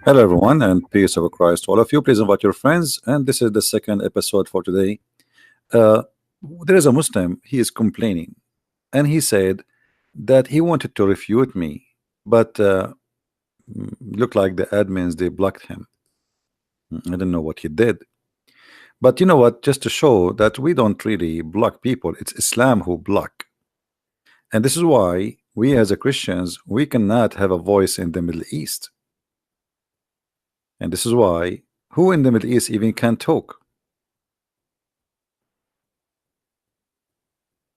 Hello, everyone, and peace of Christ to all of you. Please invite your friends. And this is the second episode for today. Uh, there is a Muslim, he is complaining, and he said that he wanted to refute me, but looked like the admins they blocked him. I don't know what he did, but you know what? Just to show that we don't really block people, it's Islam who block, and this is why we as a Christians we cannot have a voice in the Middle East, and this is why who in the Middle East even can talk.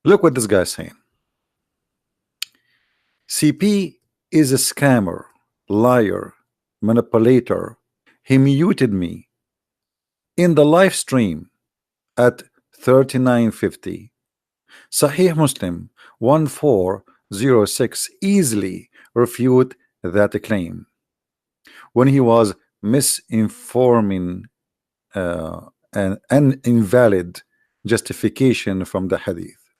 Look what this guy's saying. CP is a scammer, liar, manipulator. He muted me in the live stream at 3950. Sahih Muslim 1406 easily refute that claim when he was misinforming an invalid justification from the hadith.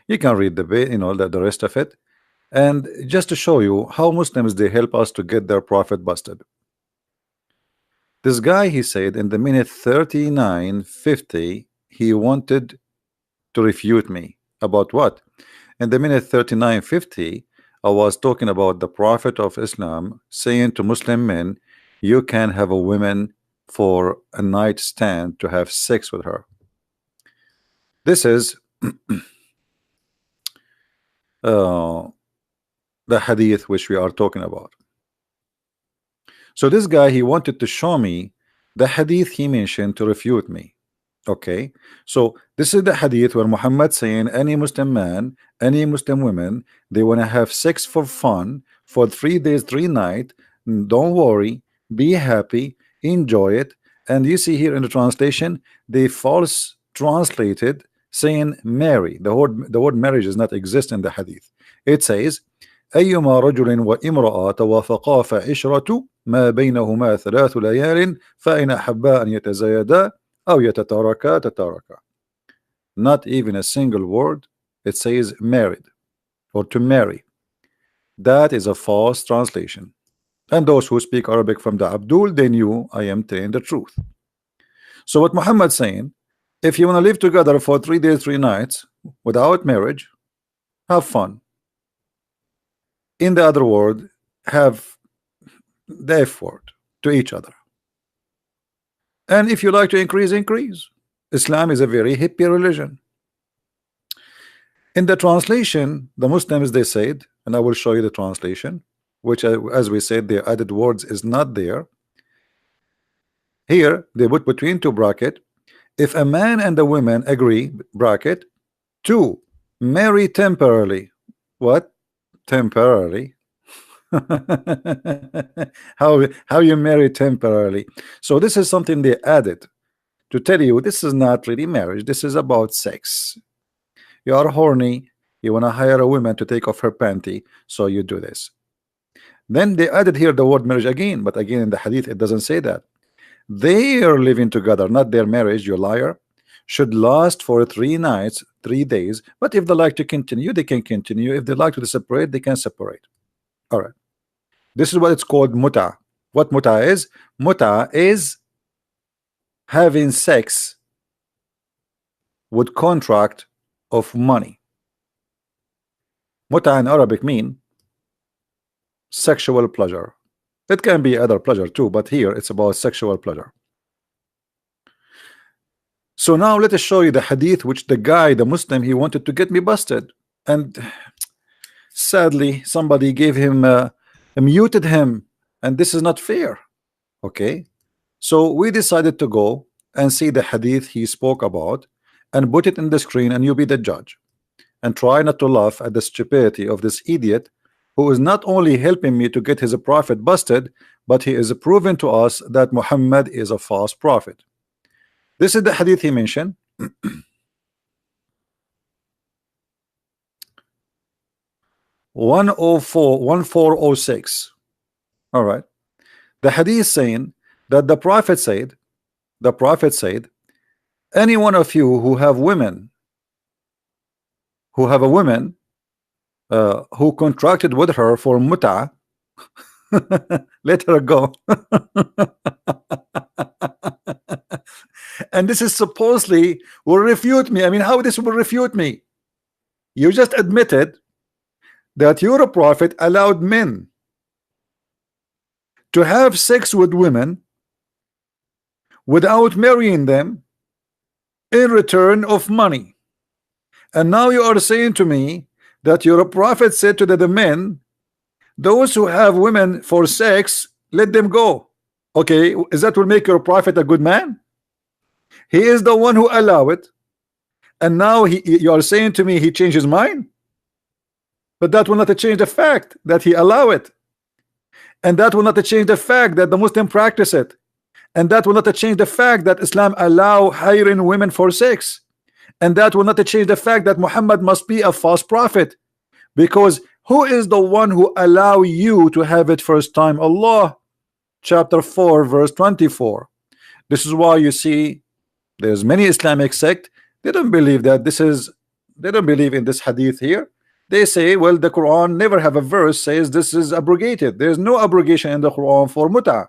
You can read the the rest of it, and just to show you how Muslims they help us to get their prophet busted. This guy, he said in the minute 39:50 he wanted to refute me about what? In the minute 39:50 I was talking about the prophet of Islam saying to Muslim men, you can have a woman for a nightstand to have sex with her. This is the hadith which we are talking about. So this guy, he wanted to show me the hadith he mentioned to refute me. Okay, so this is the hadith where Muhammad saying any Muslim man, any Muslim woman, they want to have sex for fun for 3 days 3 nights. Don't worry, be happy, enjoy it. And you see here in the translation they false translated saying marry. The word marriage does not exist in the hadith. It says أيما رجل وامرأة توافقا فعشرة ما بينهما 3 ليال فإن أحبا أن يتزايدا أو يتتاركا تتاركا. Not even a single word. It says married or to marry. That is a false translation. And those who speak Arabic from the Abdul, they knew I am telling the truth. So what Muhammad saying, if you want to live together for 3 days 3 nights without marriage, have fun. In the other word, have the effort to each other. And if you like to increase, increase. Islam is a very hippie religion. In the translation, the Muslims they said, and I will show you the translation, which as we said, the added words is not there. Here they put between 2 bracket, if a man and a woman agree, bracket, to marry temporarily. What? Temporarily? how you marry temporarily? So this is something they added to tell you this is not really marriage, this is about sex. You are horny, you want to hire a woman to take off her panty, so you do this. Then they added here the word marriage again, but again in the hadith it doesn't say that. They are living together, not their marriage, you liar, should last for 3 nights 3 days, but if they like to continue they can continue, if they like to separate they can separate. All right, this is what it's called muta. What muta is? Muta is having sex with contract of money. Muta in Arabic mean sexual pleasure. It can be other pleasure too, but here it's about sexual pleasure. So now let us show you the hadith which the guy, the Muslim, he wanted to get me busted, and sadly somebody gave him muted him, and this is not fair. Okay, so we decided to go and see the hadith he spoke about and put it in the screen, and you be the judge and try not to laugh at the stupidity of this idiot who is not only helping me to get his prophet busted, but he is proving to us that Muhammad is a false prophet. This is the hadith he mentioned. 1406. All right, the hadith saying that the prophet said, any one of you who have women, who have a woman who contracted with her for muta, Let her go. And this is supposedly will refute me. I mean, how this will refute me? You just admitted that your prophet allowed men to have sex with women without marrying them in return of money. And now you are saying to me that your prophet said to the men, those who have women for sex, let them go. Okay, is that will make your prophet a good man? He is the one who allow it, and now you are saying to me he changed his mind? But that will not change the fact that he allow it, and that will not change the fact that the Muslim practice it, and that will not change the fact that Islam allow hiring women for sex, and that will not change the fact that Muhammad must be a false prophet, because who is the one who allow you to have it first time? Allah, chapter 4 verse 24. This is why you see there's many Islamic sect, they don't believe that this is, they don't believe in this hadith here. They say, well, the Quran never have a verse says this is abrogated. There's no abrogation in the Quran for muta.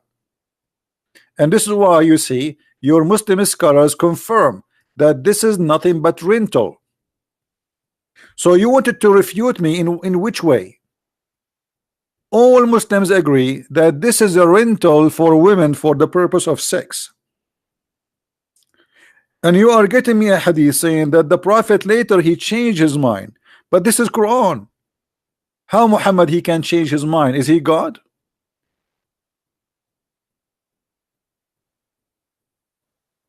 And this is why you see your Muslim scholars confirm that this is nothing but rental. So you wanted to refute me in which way? All Muslims agree that this is a rental for women for the purpose of sex. And you are getting me a hadith saying that the prophet later he changed his mind. But this is Quran. How Muhammad he can change his mind? Is he God?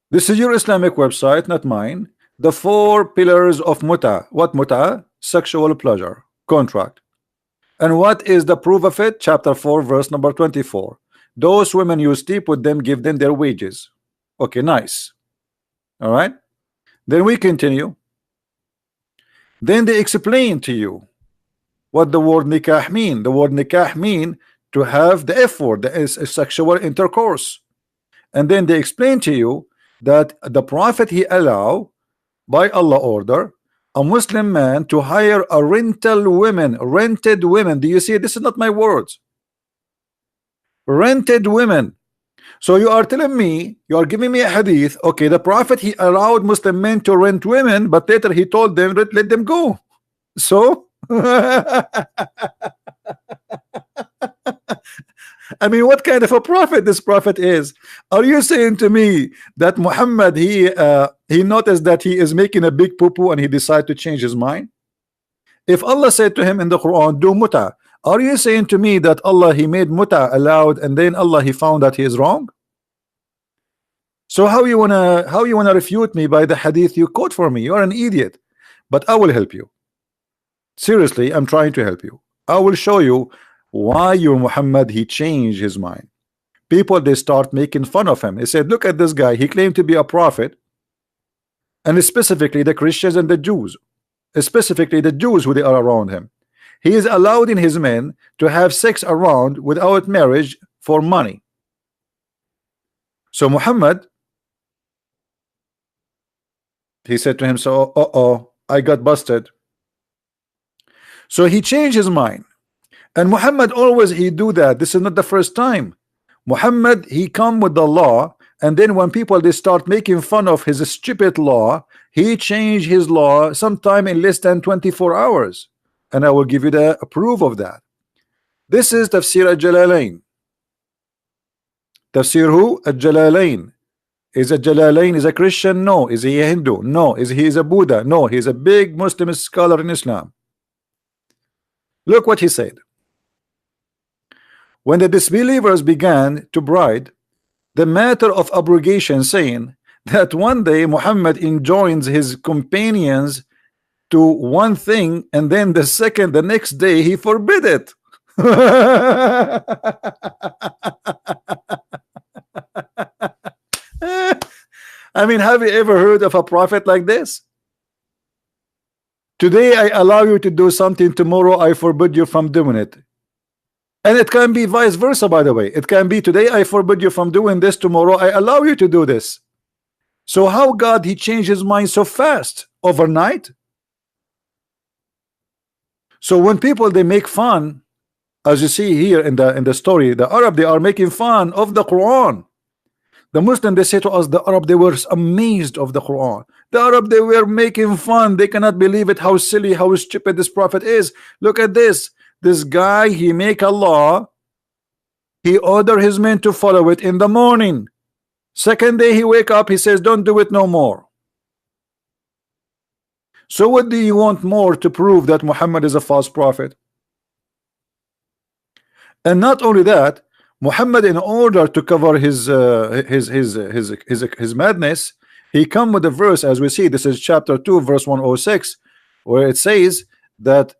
This is your Islamic website, not mine. The 4 pillars of muta. What muta? Sexual pleasure, contract. And what is the proof of it? Chapter 4 verse number 24. Those women you sleep with them, give them their wages. Okay, nice. All right, then we continue. Then they explain to you what the word nikah mean. The word nikah mean to have the effort, the sexual intercourse. And then they explain to you that the prophet he allow by Allah order a Muslim man to hire a rented women. Do you see? This is not my words. Rented women. So you are telling me, you are giving me a hadith. Okay, the prophet he allowed Muslim men to rent women, but later he told them let them go. So I mean, what kind of a prophet this prophet is? Are you saying to me that Muhammad he noticed that he is making a big poo-poo and he decided to change his mind? If Allah said to him in the Quran, do muta, are you saying to me that Allah he made muta allowed and then Allah he found that he is wrong? So how you wanna refute me by the hadith you quote for me? You are an idiot. But I will help you. Seriously, I'm trying to help you. I will show you why your Muhammad he changed his mind. People they start making fun of him. They said, look at this guy, he claimed to be a prophet, and specifically the Christians and the Jews, specifically the Jews who they are around him. He is allowed in his men to have sex around without marriage for money. So Muhammad he said to him, so I got busted. So he changed his mind. And Muhammad always he do that. This is not the first time. Muhammad he come with the law, and then when people they start making fun of his stupid law, he changed his law sometime in less than 24 hours. And I will give you the proof of that. This is Tafsir al-Jalalain. Tafsir who? Al-Jalalain. Is Jalalain is a Christian? No. Is he a Hindu? No. Is he a Buddha? No. He's a big Muslim scholar in Islam. Look what he said. When the disbelievers began to bride the matter of abrogation, saying that one day Muhammad enjoins his companions to one thing, and then the next day he forbid it. I mean, have you ever heard of a prophet like this? Today I allow you to do something, tomorrow I forbid you from doing it. And it can be vice versa, by the way. It can be today I forbid you from doing this, tomorrow I allow you to do this. So how God he changed his mind so fast overnight? So when people they make fun As you see here in the story, the Arab, they are making fun of the Quran. The Muslim, they say to us, the Arab, they were amazed of the Quran. The Arab, they were making fun. They cannot believe it, how silly, how stupid this prophet is. Look at this guy, he make a law, he order his men to follow it in the morning. Second day he wake up, he says don't do it no more. So what do you want more to prove that Muhammad is a false prophet? And not only that, Muhammad, in order to cover his madness, he come with a verse, as we see. This is chapter 2 verse 106, where it says that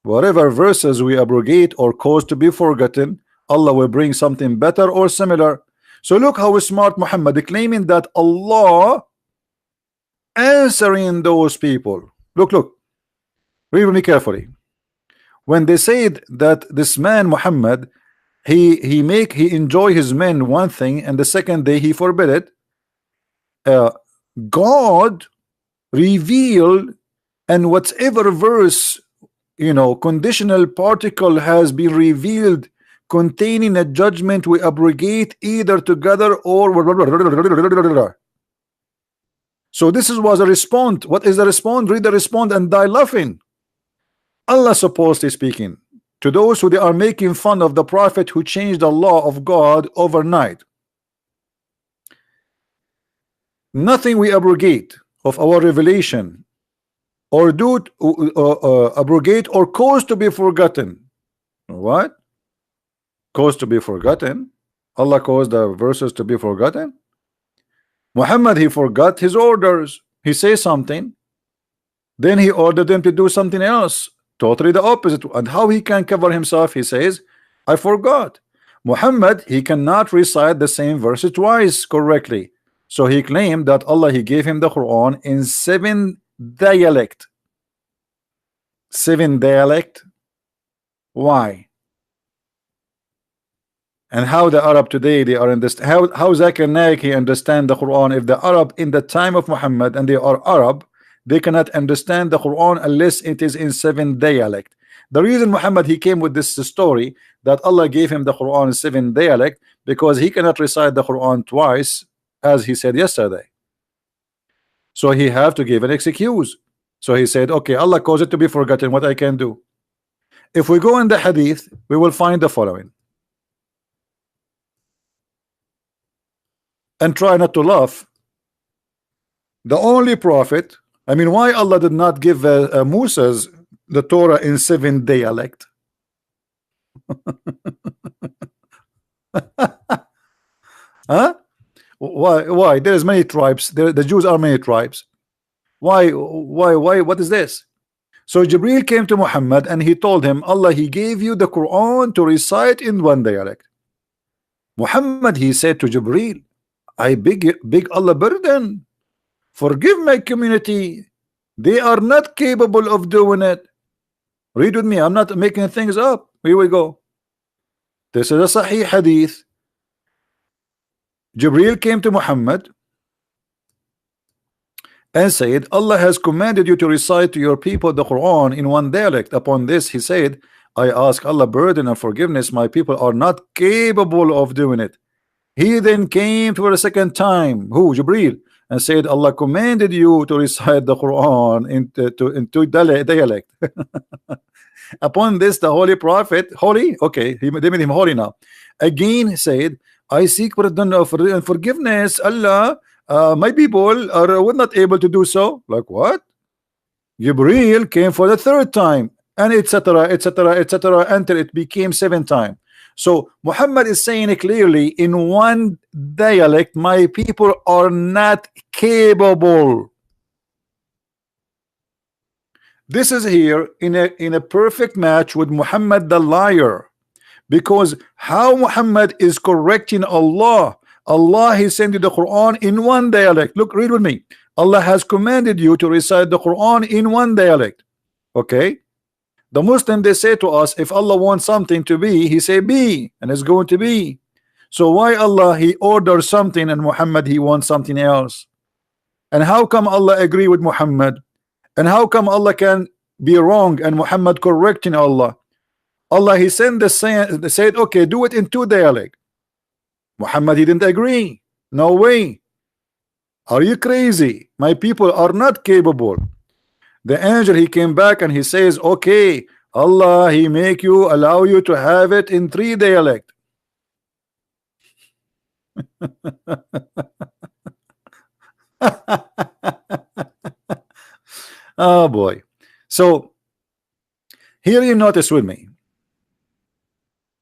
whatever verses we abrogate or cause to be forgotten, Allah will bring something better or similar. So look how smart Muhammad, claiming that Allah answering those people. Look, read me carefully. When they said that this man Muhammad, he enjoy his men one thing, and the second day he forbid it, God revealed, and whatever verse, you know, conditional particle has been revealed containing a judgment, we abrogate either together or. So this was a response. What is the response? Read the response and die laughing. Allah supposedly speaking to those who they are making fun of the prophet who changed the law of God overnight. Nothing we abrogate of our revelation or do abrogate or cause to be forgotten. What? Cause to be forgotten? Allah caused the verses to be forgotten? Muhammad, he forgot his orders. He says something, then he ordered them to do something else, totally the opposite. And how he can cover himself? He says, I forgot. Muhammad, he cannot recite the same verses twice correctly. So he claimed that Allah, he gave him the Quran in 7 dialect. 7 dialect. Why? And how the Arab today, they are in this, how Zakir Naik, he understand the Quran? If the Arab in the time of Muhammad, and they are Arab, they cannot understand the Quran unless it is in 7 dialect. The reason Muhammad, he came with this story that Allah gave him the Quran in 7 dialect, because he cannot recite the Quran twice, as he said yesterday. So he have to give an excuse. So he said, okay, Allah caused it to be forgotten, what I can do? If we go in the hadith, we will find the following. And try not to laugh. The only prophet, I mean, why Allah did not give Moses the Torah in 7 dialect? Huh? Why? There is many tribes. The Jews are many tribes. Why? What is this? So Jibril came to Muhammad and he told him, Allah, he gave you the Quran to recite in 1 dialect. Muhammad, he said to Jibril, I beg Allah burden, forgive my community, they are not capable of doing it. Read with me, I'm not making things up. Here we go. This is a Sahih hadith. Jibril came to Muhammad and said, Allah has commanded you to recite to your people the Quran in 1 dialect. Upon this he said, I ask Allah burden and forgiveness, my people are not capable of doing it. He then came for a second time, who? Jibril, and said, Allah commanded you to recite the Quran in 2 dialect. Upon this, the Holy Prophet, holy? Okay, they made him holy now. Again said, I seek pardon and forgiveness, Allah, my people were not able to do so. Like what? Jibril came for the 3rd time, and etc., etc., etc., until it became 7 times. So Muhammad is saying it clearly in 1 dialect, my people are not capable. This is here in a perfect match with Muhammad the liar, because how Muhammad is correcting Allah. Allah, he sent you the Quran in 1 dialect. Look, read with me. Allah has commanded you to recite the Quran in 1 dialect. Okay. The Muslim, they say to us, if Allah wants something to be, he say be, and it's going to be. So why Allah, he orders something, and Muhammad, he wants something else? And how come Allah agree with Muhammad? And how come Allah can be wrong and Muhammad correcting Allah? Allah he sent the saying, they said okay, do it in two dialect. Muhammad he didn't agree. No way. Are you crazy? My people are not capable. The angel he came back and he says okay, Allah he make you allow you to have it in three dialect. Oh boy. So here you notice with me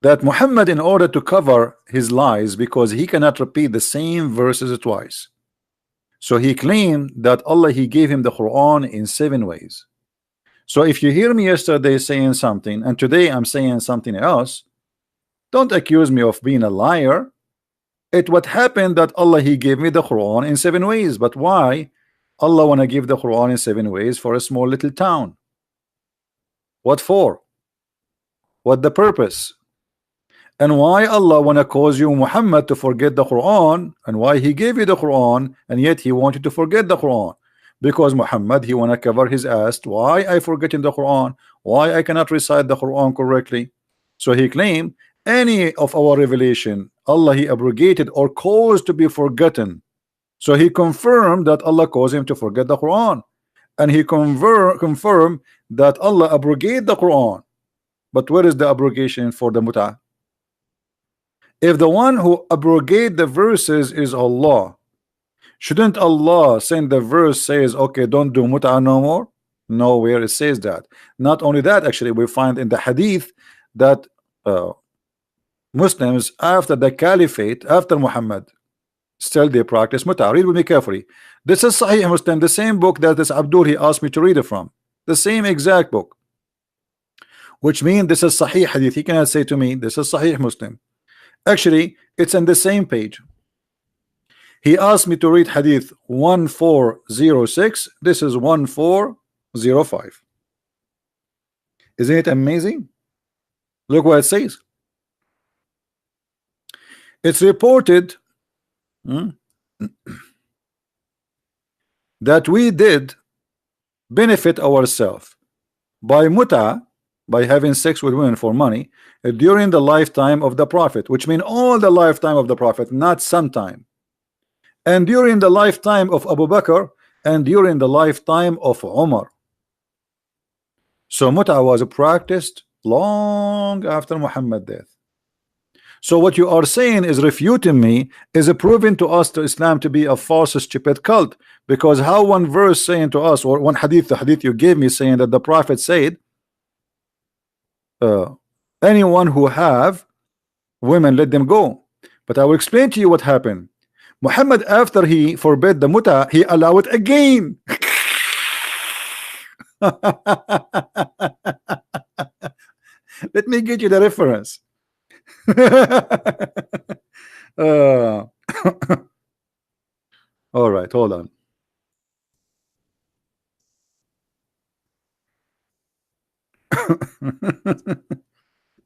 that Muhammad, in order to cover his lies, because he cannot repeat the same verses twice, so he claimed that Allah he gave him the Quran in 7 ways. So if you hear me yesterday saying something and today I'm saying something else, don't accuse me of being a liar. It what happened that Allah he gave me the Quran in 7 ways. But why Allah wanna give the Quran in 7 ways for a small little town? What for? What the purpose? And why Allah wanna cause you Muhammad to forget the Quran, and why he gave you the Quran and yet he wanted to forget the Quran? Because Muhammad he wanna cover his ass. Why I forgetting the Quran? Why I cannot recite the Quran correctly? So he claimed any of our revelation Allah he abrogated or caused to be forgotten. So he confirmed that Allah caused him to forget the Quran, and he confirmed that Allah abrogated the Quran. But where is the abrogation for the mut'ah? If the one who abrogate the verses is Allah, shouldn't Allah send the verse says okay, don't do mut'ah no more? Nowhere it says that. Not only that, actually we find in the hadith that Muslims after the caliphate, after Muhammad, still they practice mut'ah. Read with me carefully. This is Sahih Muslim, the same book that this Abdul he asked me to read it from, the same exact book, which means this is Sahih hadith. He cannot say to me this is Sahih Muslim. Actually it's on the same page. He asked me to read hadith 1406. This is 1405. Isn't it amazing? Look what it says. It's reported that we did benefit ourselves by mut'ah, by having sex with women for money, during the lifetime of the Prophet, which means all the lifetime of the Prophet, not sometime, and during the lifetime of Abu Bakr, and during the lifetime of Umar. So mut'ah was practiced long after Muhammad's death. So what you are saying is refuting me, is proving to us to Islam to be a false, stupid cult. Because how one verse saying to us, or one hadith, the hadith you gave me saying that the Prophet said, anyone who have women, let them go. But I will explain to you what happened. Muhammad, after he forbade the mut'ah, he allowed it again. Let me get you the reference. All right, hold on.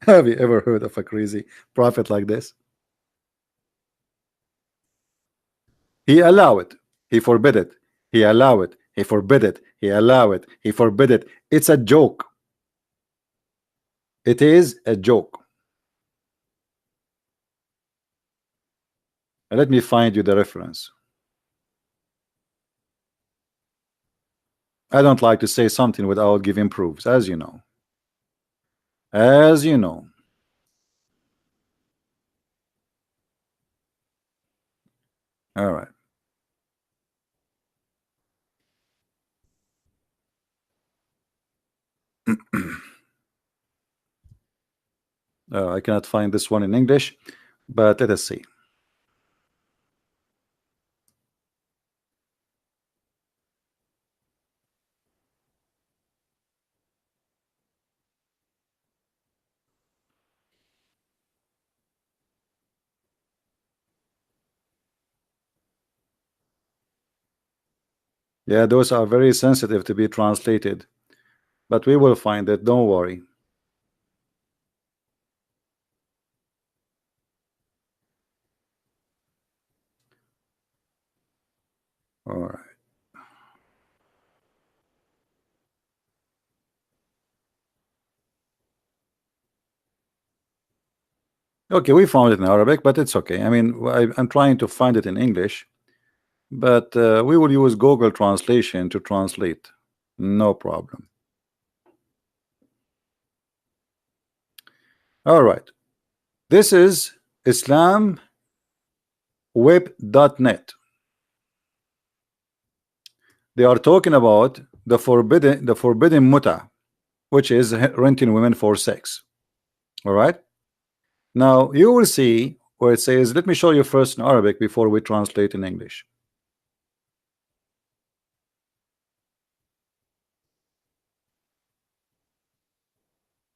Have you ever heard of a crazy prophet like this? He allow it, he forbid it, he allow it, he forbid it, he allow it, he forbid it. It's a joke. It is a joke. Let me find you the reference. I don't like to say something without giving proofs, as you know. As you know. All right. I cannot find this one in English, but let us see. Yeah, those are very sensitive to be translated, but we will find it, don't worry. All right. Okay, we found it in Arabic, but it's okay. I mean, I'm trying to find it in English, but we will use Google Translation to translate. No problem. All right. This is islamweb.net. They are talking about the forbidden muta, which is renting women for sex. All right. Now you will see where it says, let me show you first in Arabic before we translate in English.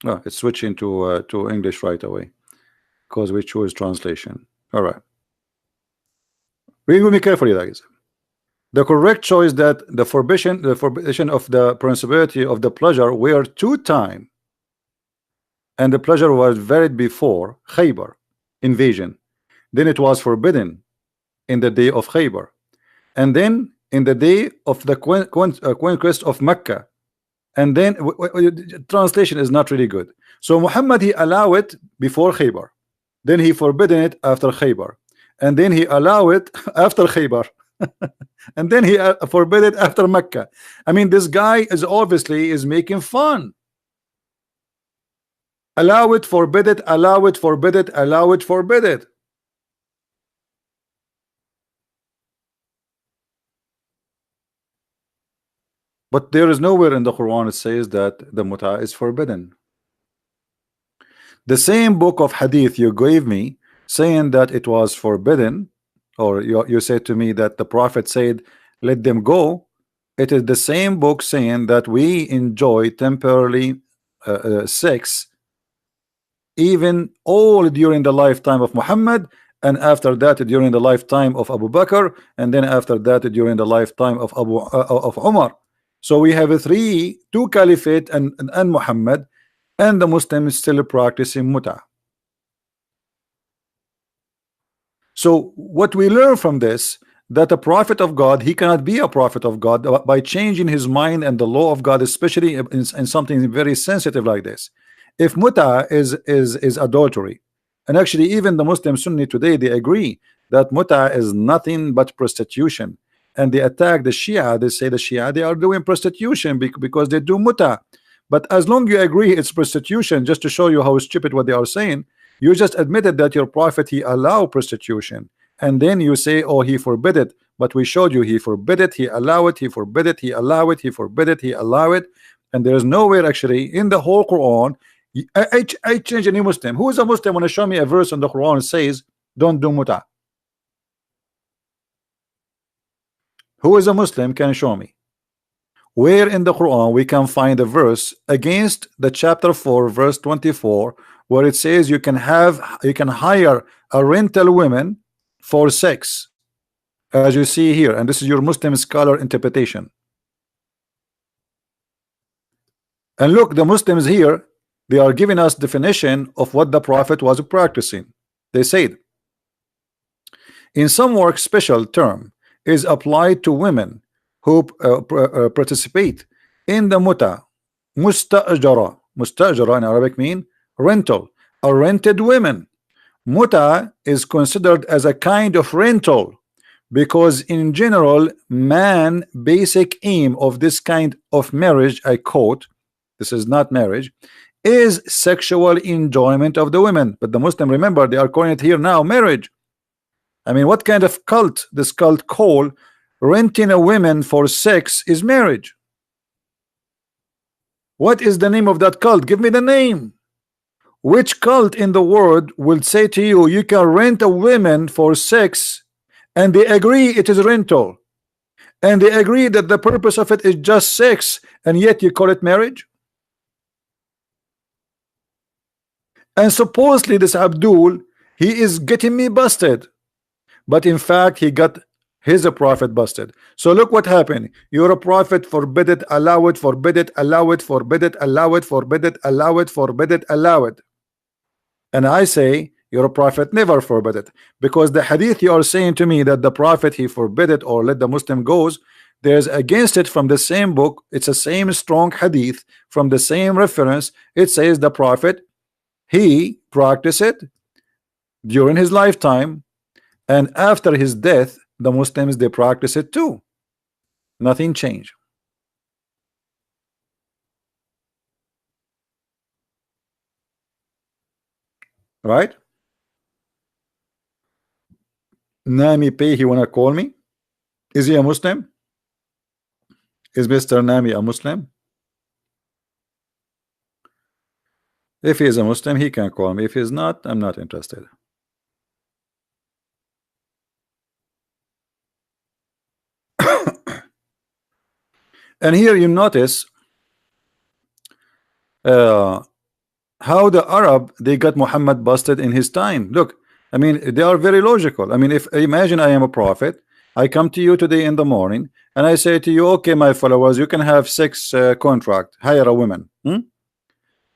Oh, it's switching to English right away because we choose translation. All right. Read with me carefully, guys. The correct choice that the forbidden of the principality of the pleasure were 2 times, and the pleasure was varied before Khaybar invasion. Then it was forbidden in the day of Khaybar, and then in the day of the conquest of Mecca. And then translation is not really good. So Muhammad, he allowed it before Khaybar, then he forbidden it after Khaybar, and then he allowed it after Khaybar, and then he forbid it after Mecca. I mean, this guy is obviously is making fun. Allow it, forbid it, allow it, forbid it, allow it, forbid it. But there is nowhere in the Quran it says that the muta is forbidden. The same book of hadith you gave me saying that it was forbidden, or you said to me that the Prophet said let them go, it is the same book saying that we enjoy temporarily sex even all during the lifetime of Muhammad, and after that during the lifetime of Abu Bakr, and then after that during the lifetime of Umar. So we have two caliphate and Muhammad, and the Muslims still practicing muta. So what we learn from this, that a prophet of God, he cannot be a prophet of God by changing his mind and the law of God, especially in something very sensitive like this. If muta is adultery, and actually even the Muslim Sunni today, they agree that muta is nothing but prostitution, and they attack the Shia. They say the Shia, they are doing prostitution because they do muta. But as long you agree it's prostitution, just to show you how stupid what they are saying, you just admitted that your prophet, he allowed prostitution, and then you say, oh, he forbid it. But we showed you he forbid it, he allow it, he forbid it, he allow it, he forbid it, he allow it. And there is nowhere actually in the whole Quran. I change any Muslim. Who is a Muslim want to show me a verse in the Quran that says don't do muta? Who is a Muslim can show me where in the Quran we can find a verse against the chapter 4 verse 24 where it says you can hire a rental women for sex, as you see here, and this is your Muslim scholar interpretation. And look, the Muslims here, they are giving us definition of what the Prophet was practicing. They said, in some work special term is applied to women who participate in the muta. Mustajara in Arabic mean rental, or rented women. Muta is considered as a kind of rental because in general man basic aim of this kind of marriage, I quote, this is not marriage, is sexual enjoyment of the women. But the Muslim, remember, they are calling it here now marriage. I mean, what kind of cult this cult call renting a woman for sex is marriage? What is the name of that cult? Give me the name. Which cult in the world will say to you you can rent a woman for sex, and they agree it is rental, and they agree that the purpose of it is just sex, and yet you call it marriage? And supposedly this Abdul, he is getting me busted, but in fact he got his prophet busted. So look what happened. You're a prophet, forbid it, allow it, forbid it, allow it, forbid it, allow it, forbid it, allow it, forbid it, allow it. And I say your prophet never forbid it, because the hadith you are saying to me that the prophet he forbid it or let the Muslim goes, there's against it from the same book. It's the same strong hadith from the same reference. It says the prophet he practiced it during his lifetime, and after his death the Muslims they practice it too. Nothing changed. Right? Nami Pay, he wanna call me? Is he a Muslim? Is Mr. Nami a Muslim? If he is a Muslim, he can call me. If he's not, I'm not interested. And here you notice how the Arab they got Muhammad busted in his time. Look, I mean, they are very logical. I mean, if imagine I am a prophet, I come to you today in the morning and I say to you, okay, my followers, you can have 6 contract, hire a woman.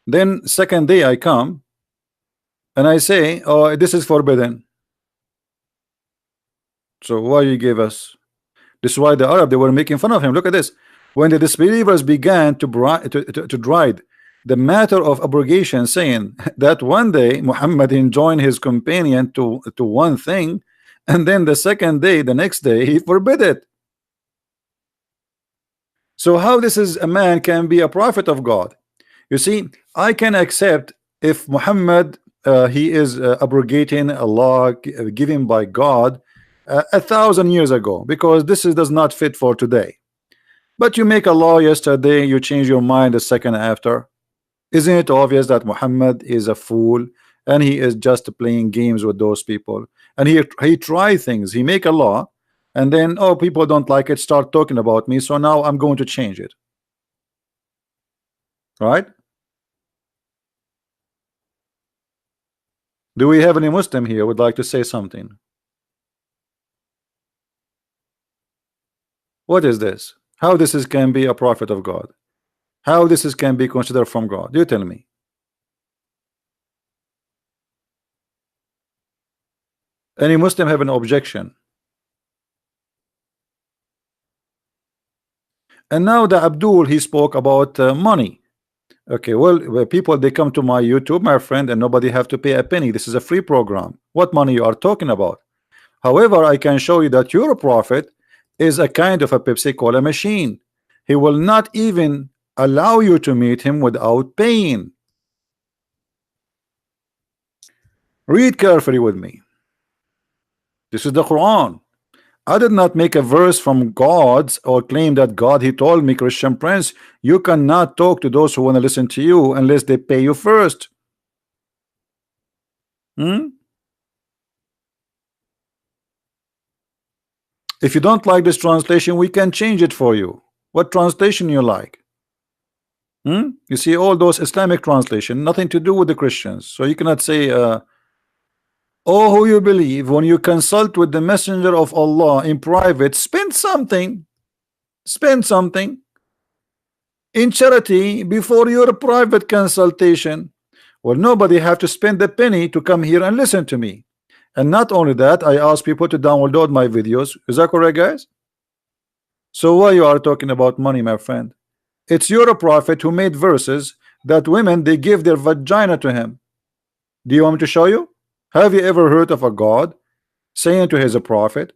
Then second day I come and I say, oh, this is forbidden. So why you gave us? This is why the Arab they were making fun of him. Look at this. When the disbelievers began to deride the matter of abrogation, saying that one day Muhammad enjoined his companion to one thing, and then the second day, the next day, he forbid it. So how this is a man can be a prophet of God? You see, I can accept if Muhammad he is abrogating a law given by God 1,000 years ago, because this does not fit for today. But you make a law yesterday, you change your mind a second after. Isn't it obvious that Muhammad is a fool and he is just playing games with those people? And he try things, he make a law, and then oh, people don't like it, start talking about me, so now I'm going to change it. Right? Do we have any Muslim here would like to say something? What is this? How this can be a prophet of God? How this can be considered from God? You tell me. Any Muslim have an objection? And now the Abdul he spoke about money. Okay, well, people they come to my YouTube, my friend, and nobody have to pay a penny. This is a free program. What money you are talking about? However, I can show you that your prophet is a kind of a Pepsi Cola machine. He will not even allow you to meet him without paying. Read carefully with me. This is the Quran. I did not make a verse from God's or claim that God he told me, Christian Prince, you cannot talk to those who want to listen to you unless they pay you first. If you don't like this translation, we can change it for you. What translation you like? You see all those Islamic translation, nothing to do with the Christians. So you cannot say oh, who you believe, when you consult with the messenger of Allah in private, spend something in charity before your private consultation. Well, nobody have to spend a penny to come here and listen to me. And not only that, I ask people to download my videos. Is that correct, guys? So why you are talking about money, my friend? It's your prophet who made verses that women they give their vagina to him. Do you want me to show you? Have you ever heard of a God saying to his prophet,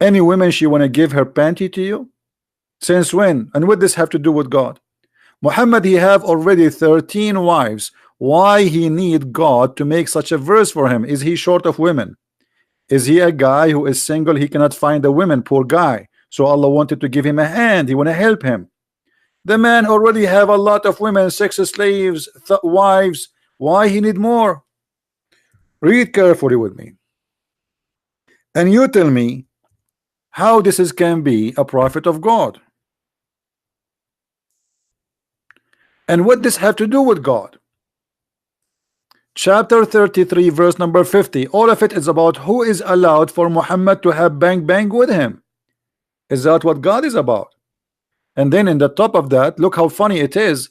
any woman she want to give her panty to you? Since when? And what does this have to do with God? Muhammad he have already 13 wives. Why he need God to make such a verse for him? Is he short of women? Is he a guy who is single? He cannot find a woman, poor guy. So Allah wanted to give him a hand. He want to help him. The man already have a lot of women, 6 slaves, wives. Why he need more? Read carefully with me. And you tell me how this can be a prophet of God. And what this have to do with God? Chapter 33 verse number 50, all of it is about who is allowed for Muhammad to have bang bang with him. Is that what God is about? And then in the top of that, look how funny it is.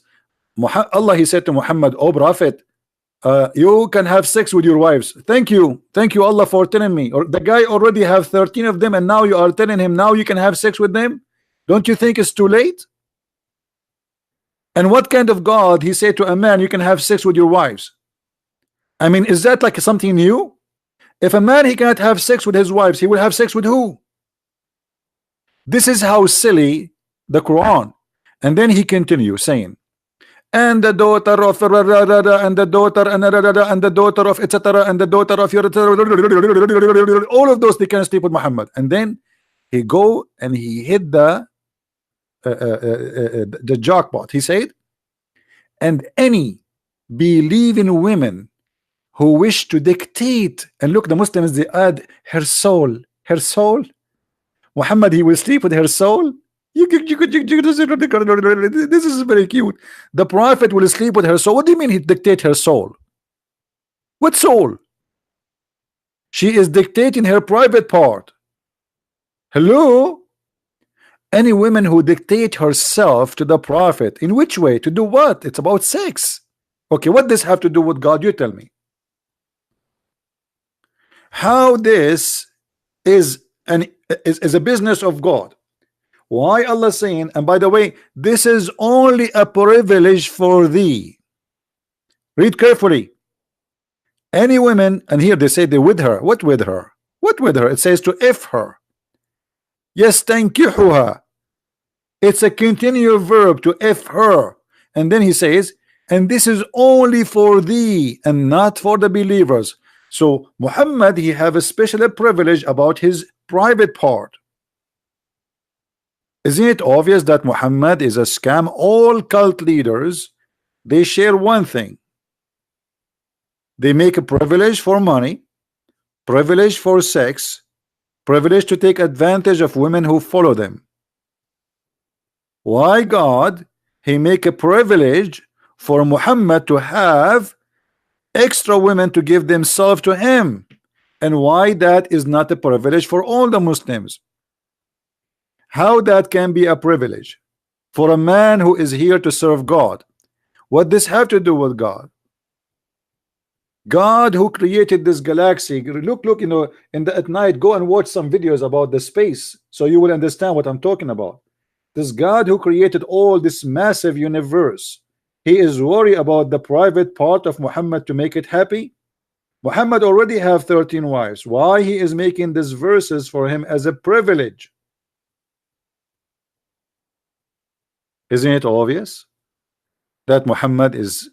Allah he said to Muhammad, oh prophet, you can have sex with your wives. Thank you Allah for telling me. Or the guy already have 13 of them and now you are telling him now you can have sex with them. Don't you think it's too late? And what kind of God he said to a man you can have sex with your wives? I mean, is that like something new? If a man he cannot have sex with his wives, he will have sex with who? This is how silly the Quran. And then he continues saying, and the daughter of and the daughter and the daughter of etc. and the daughter of your all of those they can sleep with Muhammad. And then he go and he hit the jackpot. He said, and any believing women who wish to dictate, and look, the Muslims they add her soul. Muhammad he will sleep with her soul. This is very cute. The Prophet will sleep with her soul. What do you mean he dictate her soul? What soul? She is dictating her private part. Hello? Any women who dictate herself to the Prophet, in which way? To do what? It's about sex. Okay, what does have to do with God? You tell me. How this is a business of God? Why Allah saying, and by the way, this is only a privilege for thee. Read carefully. Any women, and here they say they with her. What with her? What with her? It says to if her. Yastankihuha. It's a continual verb to if her. And then he says, and this is only for thee and not for the believers. So Muhammad he have a special privilege about his private part. Isn't it obvious that Muhammad is a scam? All cult leaders, they share one thing. They make a privilege for money, privilege for sex, privilege to take advantage of women who follow them. Why God he make a privilege for Muhammad to have extra women to give themselves to him, and why that is not a privilege for all the Muslims? How that can be a privilege for a man who is here to serve God? What this have to do with God? God who created this galaxy. Look, you know, at night, go and watch some videos about the space, so you will understand what I'm talking about. This God who created all this massive universe, he is worried about the private part of Muhammad to make it happy. Muhammad already have 13 wives. Why he is making these verses for him as a privilege? Isn't it obvious that Muhammad is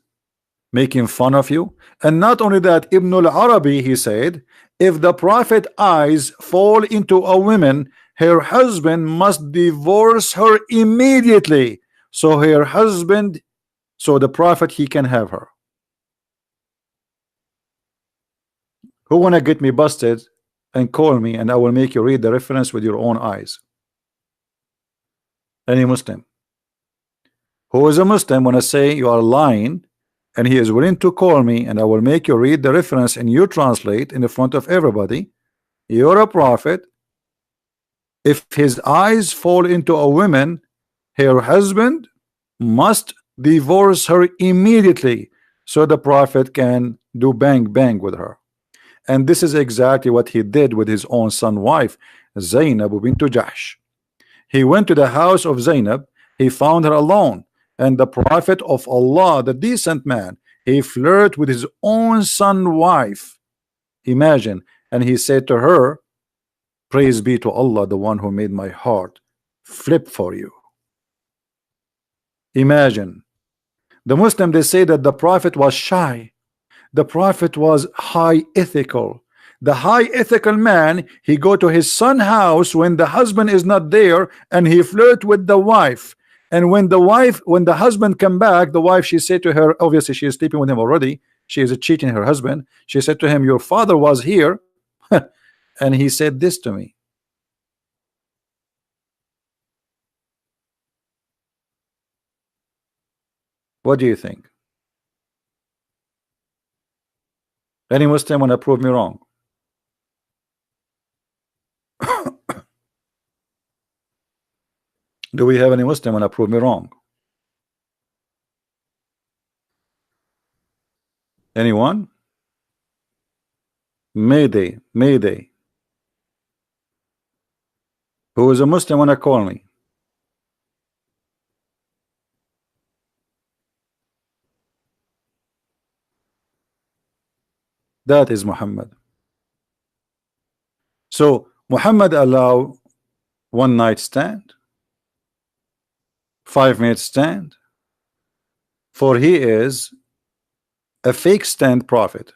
making fun of you? And not only that, Ibn al-Arabi he said, if the Prophet eyes fall into a woman, her husband must divorce her immediately, so her husband, so the Prophet he can have her. Who wanna get me busted and call me, and I will make you read the reference with your own eyes? Any Muslim who is a Muslim wanna say you are lying, and he is willing to call me, and I will make you read the reference and you translate in the front of everybody. You're a prophet. If his eyes fall into a woman, her husband must divorce her immediately, so the Prophet can do bang bang with her. And this is exactly what he did with his own son wife, Zainab bint Jahsh. He went to the house of Zainab, he found her alone, and the Prophet of Allah, the decent man, he flirted with his own son wife. Imagine. And he said to her, praise be to Allah, the one who made my heart flip for you. Imagine. The Muslim, they say that the Prophet was shy. The Prophet was high ethical. The high ethical man, he go to his son house when the husband is not there, and he flirt with the wife. And when the husband come back, the wife, she said to her, obviously she is sleeping with him already, she is cheating her husband. She said to him, your father was here and he said this to me. What do you think? Any Muslim want to prove me wrong? Do we have any Muslim want to prove me wrong? Anyone? Mayday, Mayday. Who is a Muslim want to call me? That is Muhammad. So Muhammad allow one night stand, 5 minute stand, for he is a fake stand prophet,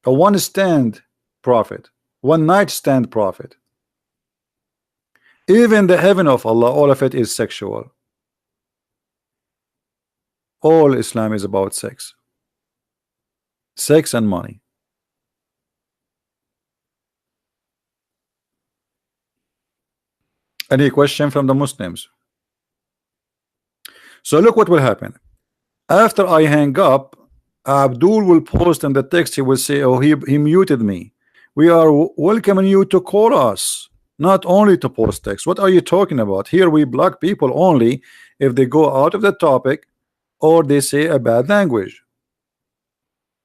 a one stand prophet, one night stand prophet. Even the heaven of Allah, all of it is sexual. All Islam is about sex, sex and money. Any question from the Muslims? So look what will happen. After I hang up, Abdul will post in the text, he will say, oh, he muted me. We are welcoming you to call us, not only to post text. What are you talking about? Here we block people only if they go out of the topic or they say a bad language.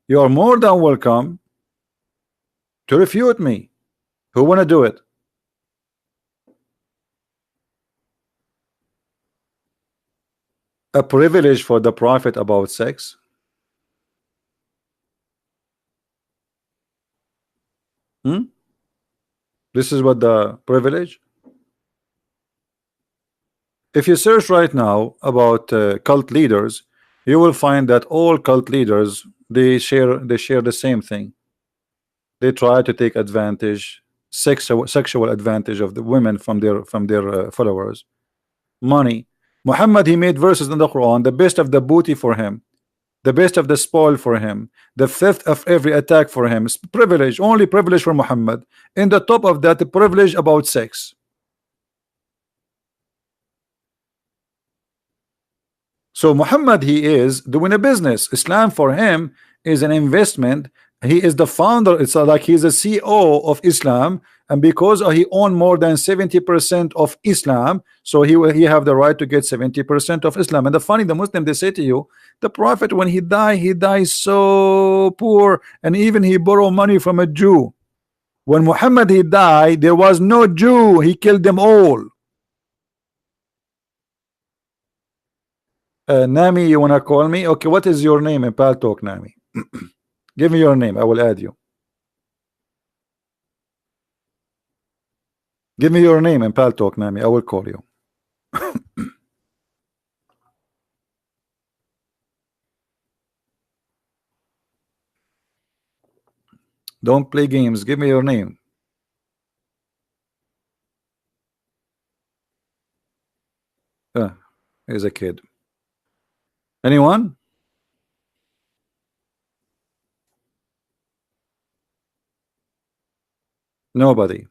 You are more than welcome to refute me. Who want to do it? A privilege for the prophet about sex? This is what the privilege. If you search right now about cult leaders, you will find that all cult leaders, they share the same thing. They try to take advantage, sexual advantage of the women from their followers. Money. Muhammad, he made verses in the Quran, the best of the booty for him, the best of the spoil for him, the fifth of every attack for him. It's privilege, only privilege for Muhammad. In the top of that, the privilege about sex. So Muhammad, he is doing a business. Islam for him is an investment. He is the founder. It's like he's a CEO of Islam, and because he owned more than 70% of Islam, so he have the right to get 70% of Islam. And the funny, the Muslim, they say to you, the Prophet, when he dies so poor, and even he borrowed money from a Jew. When Muhammad he died, there was no Jew. He killed them all. Nami, you wanna call me? Okay, what is your name in Paltalk, Nami? Give me your name, I will add you. Give me your name in Paltalk, Nami, I will call you. Don't play games, give me your name. He's a kid. Anyone? Nobody.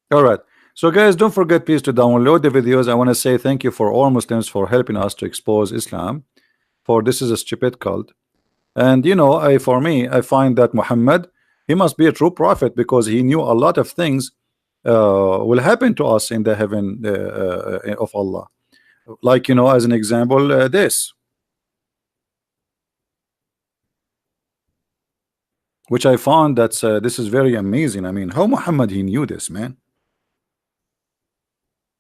All right. So guys, don't forget please to download the videos. I want to say thank you for all Muslims for helping us to expose Islam. For this is a stupid cult. And you know, for me, I find that Muhammad, he must be a true prophet because he knew a lot of things will happen to us in the heaven of Allah. Like, you know, as an example, this, which I found that this is very amazing. I mean, how Muhammad he knew this, man.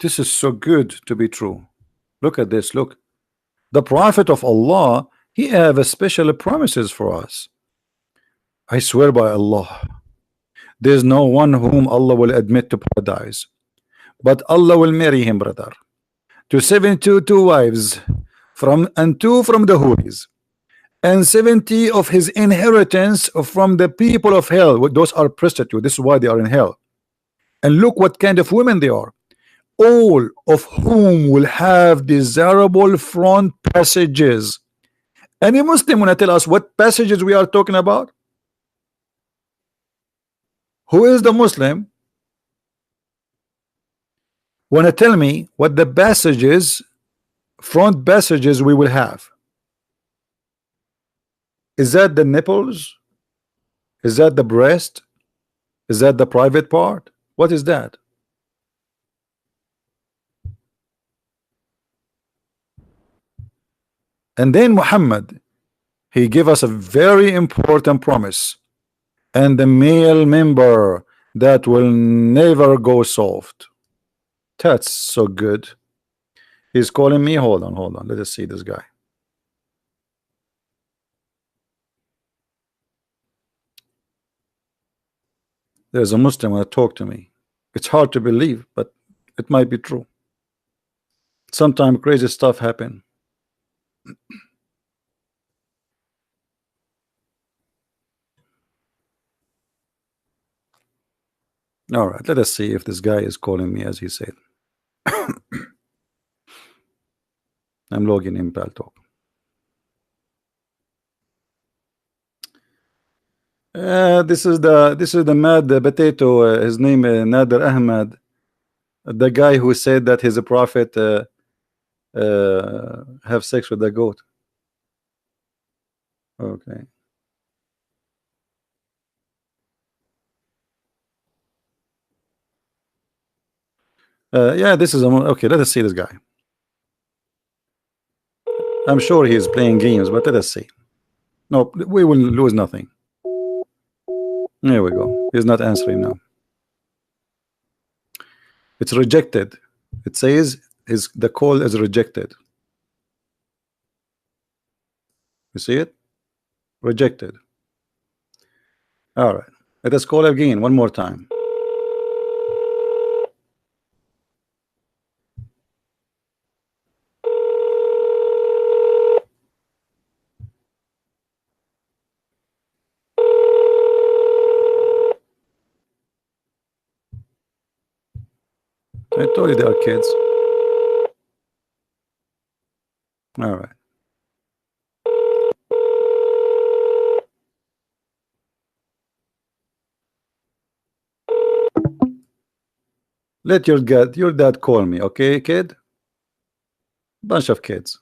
This is so good to be true. Look at this. Look, the prophet of Allah, he have a special promises for us. I swear by Allah, there's no one whom Allah will admit to paradise, but Allah will marry him, brother, to 72 wives and 2 from the Houris, and 70 of his inheritance from the people of hell. Those are prostitutes. This is why they are in hell. And look what kind of women they are, all of whom will have desirable front passages. Any Muslim want to tell us what passages we are talking about? Who is the Muslim? Want to tell me what the passages, front passages we will have? Is that the nipples? Is that the breast? Is that the private part? What is that? And then Muhammad, he gave us a very important promise, and the male member that will never go soft. That's so good. He's calling me. Hold on, let us see this guy. There's a Muslim want to talk to me. It's hard to believe, but it might be true. Sometimes crazy stuff happen. All right, let us see if this guy is calling me as he said. I'm logging in Paltalk. This is the mad potato. His name Nader Ahmad, the guy who said that he's a prophet. Have sex with the goat. Okay. Yeah, this is okay. Let us see this guy. I'm sure he's playing games, but let us see. No, we will lose nothing. There we go. He's not answering now. It's rejected. It says is the call is rejected. You see it? Rejected. All right. Let us call again one more time. I told you they are kids. All right. Let your dad call me, okay, kid? Bunch of kids.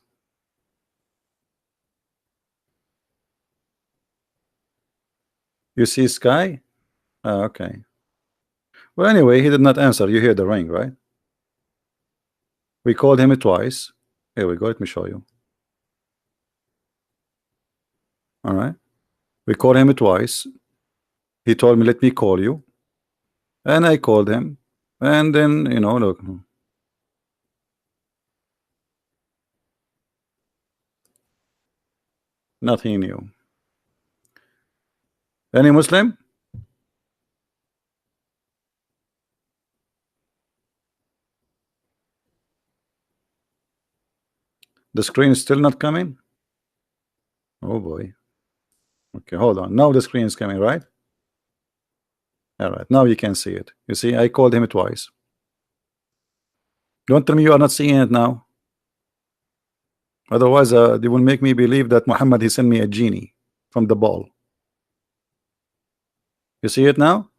You see Sky? Okay. Well, anyway, he did not answer. You hear the ring, right? We called him twice. Here we go. Let me show you. All right. We called him twice. He told me, let me call you. And I called him. And then, look. Nothing new. Any Muslim? The screen is still not coming? Oh boy. Okay, hold on. Now the screen is coming, right? All right. Now you can see it. You see, I called him twice. Don't tell me you are not seeing it now. Otherwise, they will make me believe that Muhammad he sent me a genie from the ball. You see it now?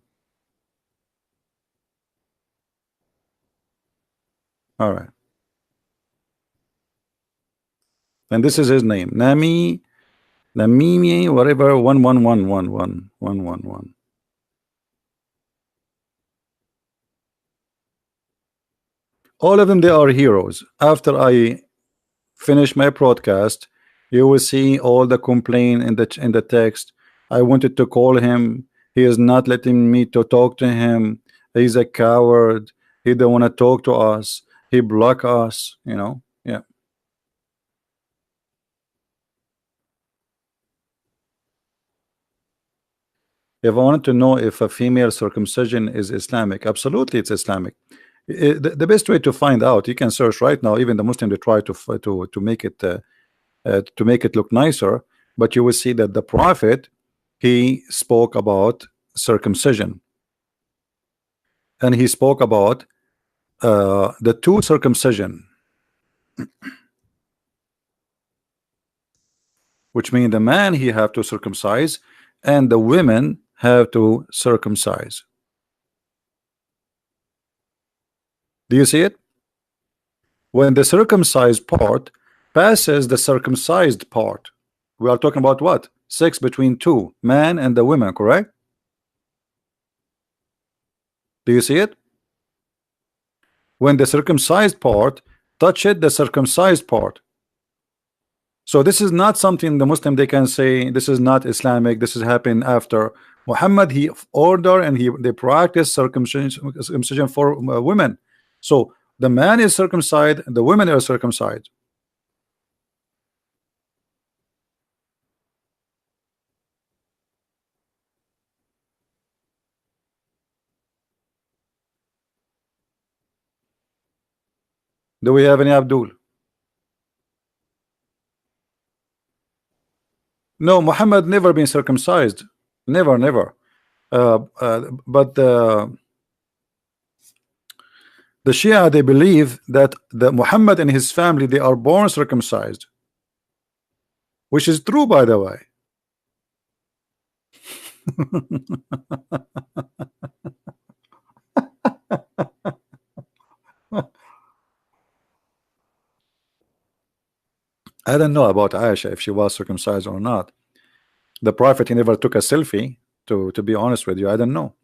All right. And this is his name. Namimi, whatever, 111111111. All of them, they are heroes. After I finish my broadcast, you will see all the complaint in the text. I wanted to call him. He is not letting me to talk to him. He's a coward. He don't want to talk to us. He block us. Yeah. If I wanted to know if a female circumcision is Islamic, absolutely it's Islamic. The best way to find out, you can search right now. Even the Muslim, they try to make it look nicer, but you will see that the Prophet he spoke about circumcision, and he spoke about the two circumcision, which means the man he have to circumcise, and the women have to circumcise. Do you see it? When the circumcised part passes the circumcised part, we are talking about what? Sex between two, man and the women, correct? Do you see it? When the circumcised part touched the circumcised part. So this is not something the Muslim they can say this is not Islamic. This has happened after Muhammad. He order and they practice circumcision for women. So the man is circumcised, the women are circumcised. Do we have any Abdul? No, Muhammad never been circumcised. Never, never. But the Shia, they believe that the Muhammad and his family, they are born circumcised, which is true, by the way. I don't know about Aisha if she was circumcised or not. The Prophet, he never took a selfie. To be honest with you, I don't know.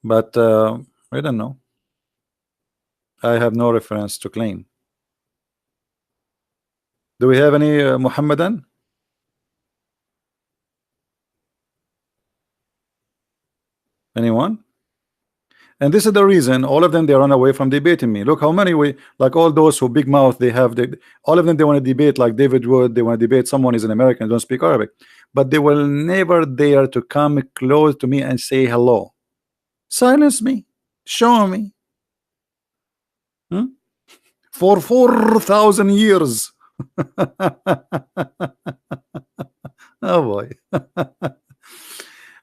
But I don't know. I have no reference to claim. Do we have any Muhammadan? Anyone? And this is the reason all of them, they run away from debating me. Look how many we, like all those who big mouth, they have, all of them, they want to debate, like David Wood, they want to debate someone is an American, don't speak Arabic, but they will never dare to come close to me and say hello. Silence me, show me. For 4,000 years. Oh boy.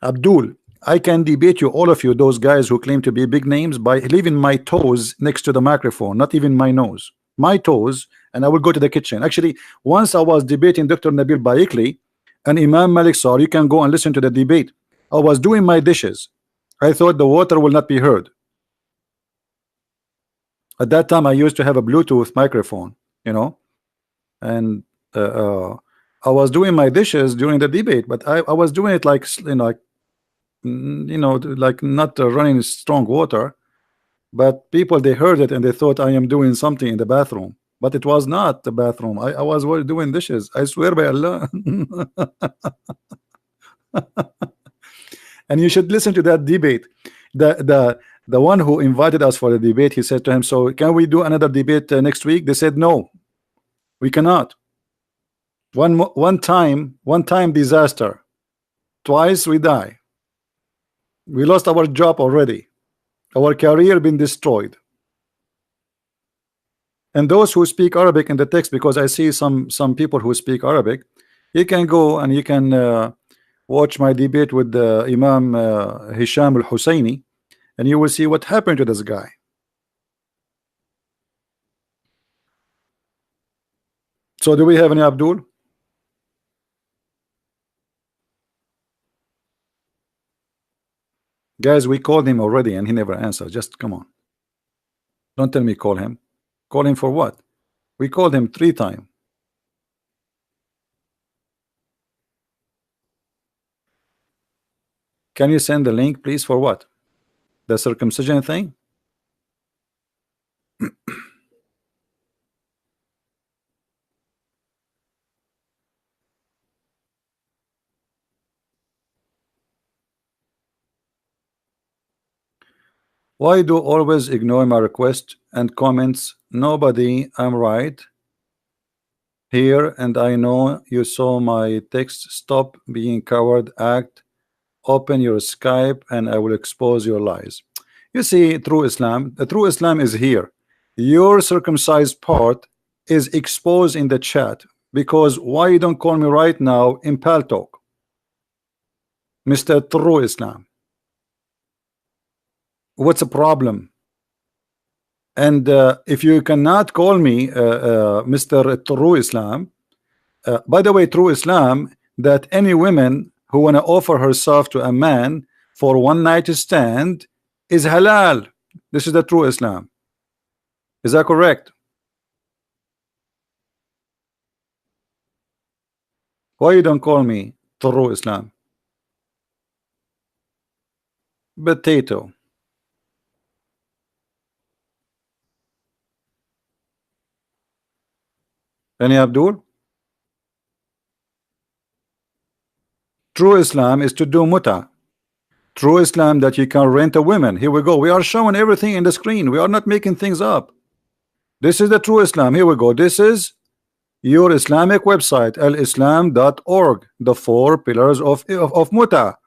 Abdul, I can debate you, all of you, those guys who claim to be big names, by leaving my toes next to the microphone, not even my nose, my toes, and I will go to the kitchen. Actually, once I was debating Dr. Nabil Baikli and Imam Malik Sar, you can go and listen to the debate. I was doing my dishes. I thought the water will not be heard. At that time, I used to have a Bluetooth microphone, you know, and I was doing my dishes during the debate, but I was doing it like, like not running strong water, but people, they heard it and they thought I am doing something in the bathroom, but it was not the bathroom. I was doing dishes. I swear by Allah. And you should listen to that debate. The one who invited us for the debate, he said to him, so can we do another debate next week? They said no, we cannot. One time disaster, twice we die. We lost our job already, our career been destroyed. And those who speak Arabic in the text, because I see some people who speak Arabic, you can go and you can watch my debate with Imam Hisham al-Husseini, and you will see what happened to this guy. So do we have any Abdul? Guys, we called him already and he never answered. Just come on. Don't tell me call him. Call him for what? We called him 3 times. Can you send the link, please? For what? The circumcision thing? Why do always ignore my request and comments? Nobody, I'm right here, and I know you saw my text. Stop being coward. Act. Open your Skype and I will expose your lies. You see, true Islam, the true Islam is here. Your circumcised part is exposed in the chat, because why you don't call me right now in Paltalk, Mr. True Islam? What's the problem? And if you cannot call me Mr. True Islam, by the way, True Islam, that any women who want to offer herself to a man for one night stand is halal. This is the true Islam. Is that correct? Why you don't call me true Islam? Potato. Any Abdul? True Islam is to do muta. True Islam that you can rent a woman. Here we go. We are showing everything in the screen. We are not making things up. This is the true Islam. Here we go. This is your Islamic website, alislam.org. The 4 pillars of muta.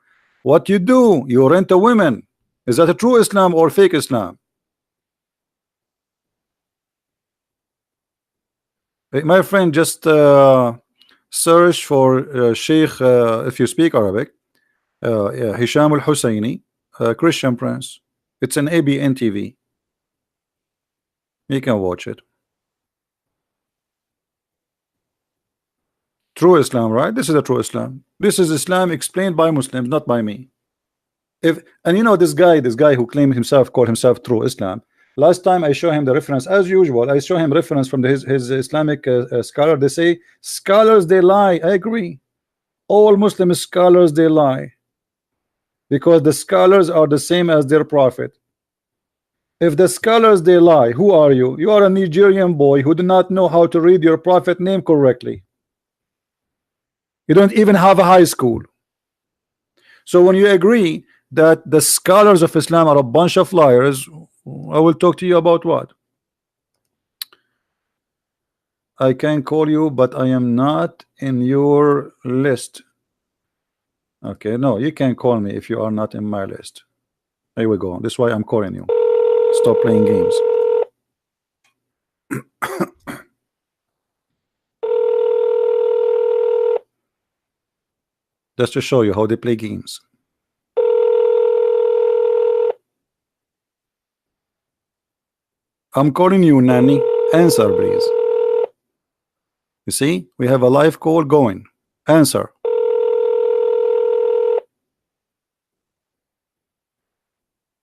What you do, you rent a woman. Is that a true Islam or fake Islam? My friend, just search for Sheikh, if you speak Arabic, yeah, Hisham al-Husseini, Christian Prince. It's an ABN TV. You can watch it. True Islam, right? This is a true Islam. This is Islam explained by Muslims, not by me. If and you know this guy who claimed himself, called himself True Islam. Last time I show him the reference, as usual, I show him reference from his Islamic scholar. They say scholars they lie. I agree. All Muslim scholars they lie because the scholars are the same as their prophet. If the scholars they lie, who are you? You are a Nigerian boy who do not know how to read your prophet name correctly. You don't even have a high school. So when you agree that the scholars of Islam are a bunch of liars, I will talk to you about what? I can call you, but I am not in your list. Okay, no, you can call me if you are not in my list. Here we go. This is why I'm calling you. Stop playing games. Just to show you how they play games. I'm calling you, Nanny. Answer, please. You see, we have a live call going. Answer.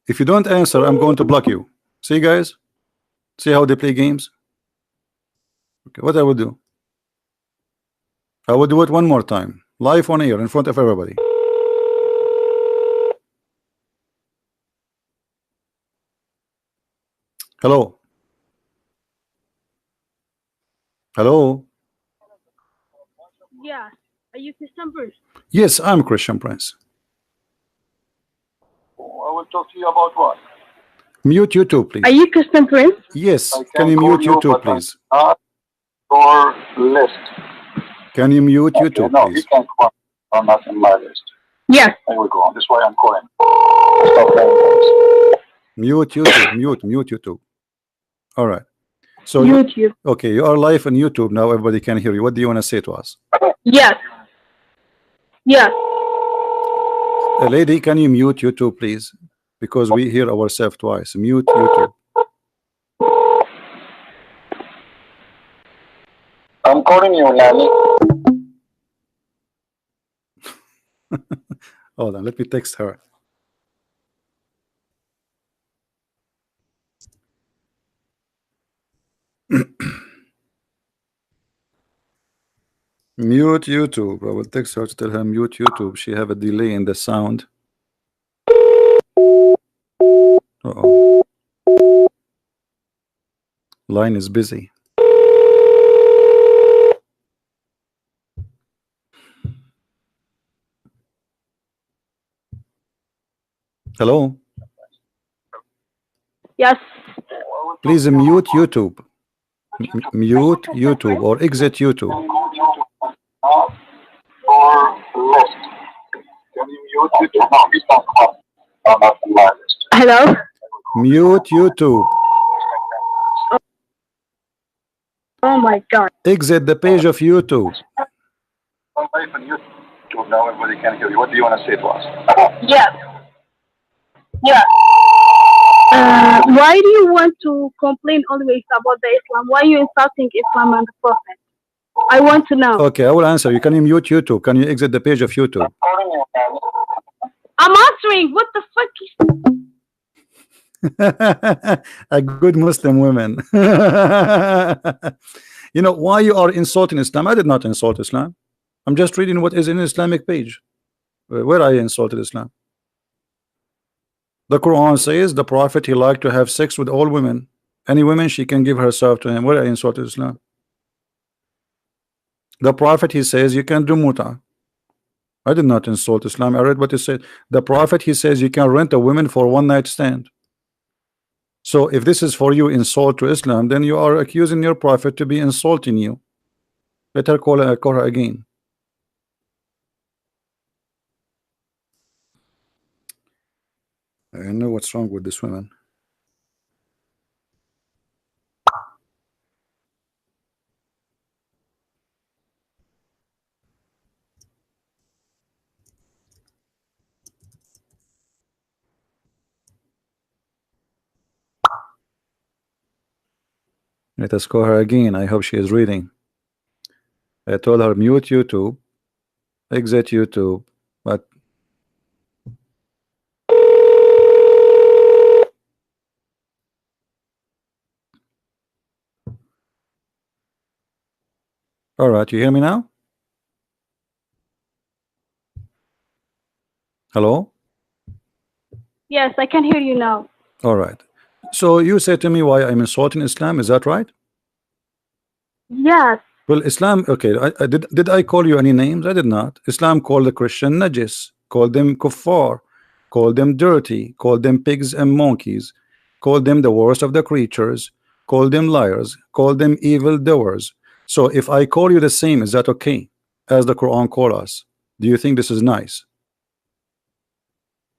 If you don't answer, I'm going to block you. See, guys? See how they play games? Okay, what I will do? I will do it one more time. Live on air in front of everybody. Hello. Hello. Yeah. Are you Christian Prince? Yes, I'm Christian Prince. I will talk to you about what? Mute YouTube, please. Are you Christian Prince? Yes. Can you mute YouTube, please? Not your list. Can you mute YouTube, No, please? you can't call. I'm not in my list. Yes. There we go. This is why I'm calling. Stop playing games. Mute YouTube. Mute YouTube. All right. So YouTube. Okay, you are live on YouTube now. Everybody can hear you. What do you want to say to us? Yes. Yes. Lady, can you mute YouTube, please? Because we hear ourselves twice. Mute YouTube. I'm calling you, Nanny. Hold on, let me text her. Mute YouTube. I will text her to tell her mute YouTube. She have a delay in the sound. Uh-oh. Line is busy. Hello. Yes. Please mute YouTube. Mute YouTube or exit YouTube. Or list. Can you mute YouTube? No, you can't call. I'm not in my list. Hello. Mute YouTube. Oh my God. Exit the page of YouTube. I'm live on YouTube now. Everybody can hear you. What do you want to say to us? Yes. Yes. Why do you want to complain always about the Islam? Why are you insulting Islam and the Prophet? I want to know. Okay, I will answer you. Can you mute YouTube? Can you exit the page of YouTube? I'm answering. What the fuck is... A good Muslim woman. You know why you are insulting Islam? I did not insult Islam. I'm just reading what is in Islamic page where I insulted Islam. The Quran says the Prophet he liked to have sex with all women. Any women she can give herself to him. Where I insulted Islam? The Prophet he says you can do muta. I did not insult Islam. I read what he said. The Prophet he says you can rent a woman for one night stand. So if this is for you insult to Islam, then you are accusing your Prophet to be insulting you. Let her call her again. I know what's wrong with this woman. Let us call her again. I hope she is reading. I told her mute YouTube, exit YouTube, but all right, you hear me now? Hello? Yes, I can hear you now. All right. So you said to me why I'm insulting Islam, is that right? Yes. Well, Islam, okay, did I call you any names? I did not. Islam called the Christian najis, called them kuffar, called them dirty, called them pigs and monkeys, called them the worst of the creatures, called them liars, called them evil doers. So if I call you the same, is that okay? As the Quran call us. Do you think this is nice?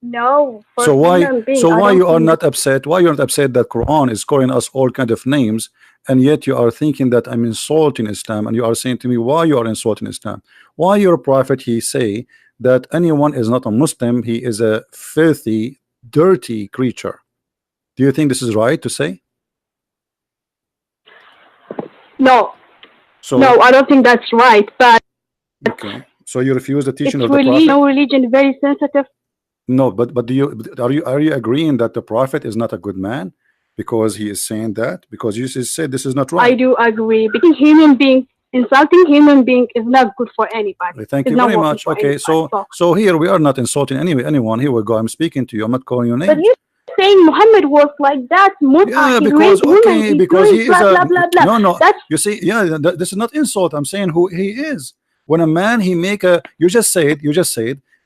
No, for So why human being, I why don't you are think not upset? Why you're not upset that Quran is calling us all kind of names, and yet you are thinking that I'm insulting Islam, and you are saying to me why you are insulting Islam? Why your prophet he say that anyone is not a Muslim, he is a filthy, dirty creature? Do you think this is right to say? no, So no, I don't think that's right. But okay, so you refuse the teaching it's of the really prophet? no religion very sensitive. No, but do you are you agreeing that the prophet is not a good man because he is saying that? Because you just said this is not I right. do agree because human being insulting human being is not good for anybody. Thank It's you not very working much. for Okay, anybody. so here we are not insulting anyone. Here we go. I'm speaking to you. I'm not calling your But names. you saying Muhammad was like that, Yeah, he because raped women, okay, he's because doing he is blah a blah blah blah. no. That's You see, yeah, this is not insult. I'm saying who he is. When a man he make a, you just said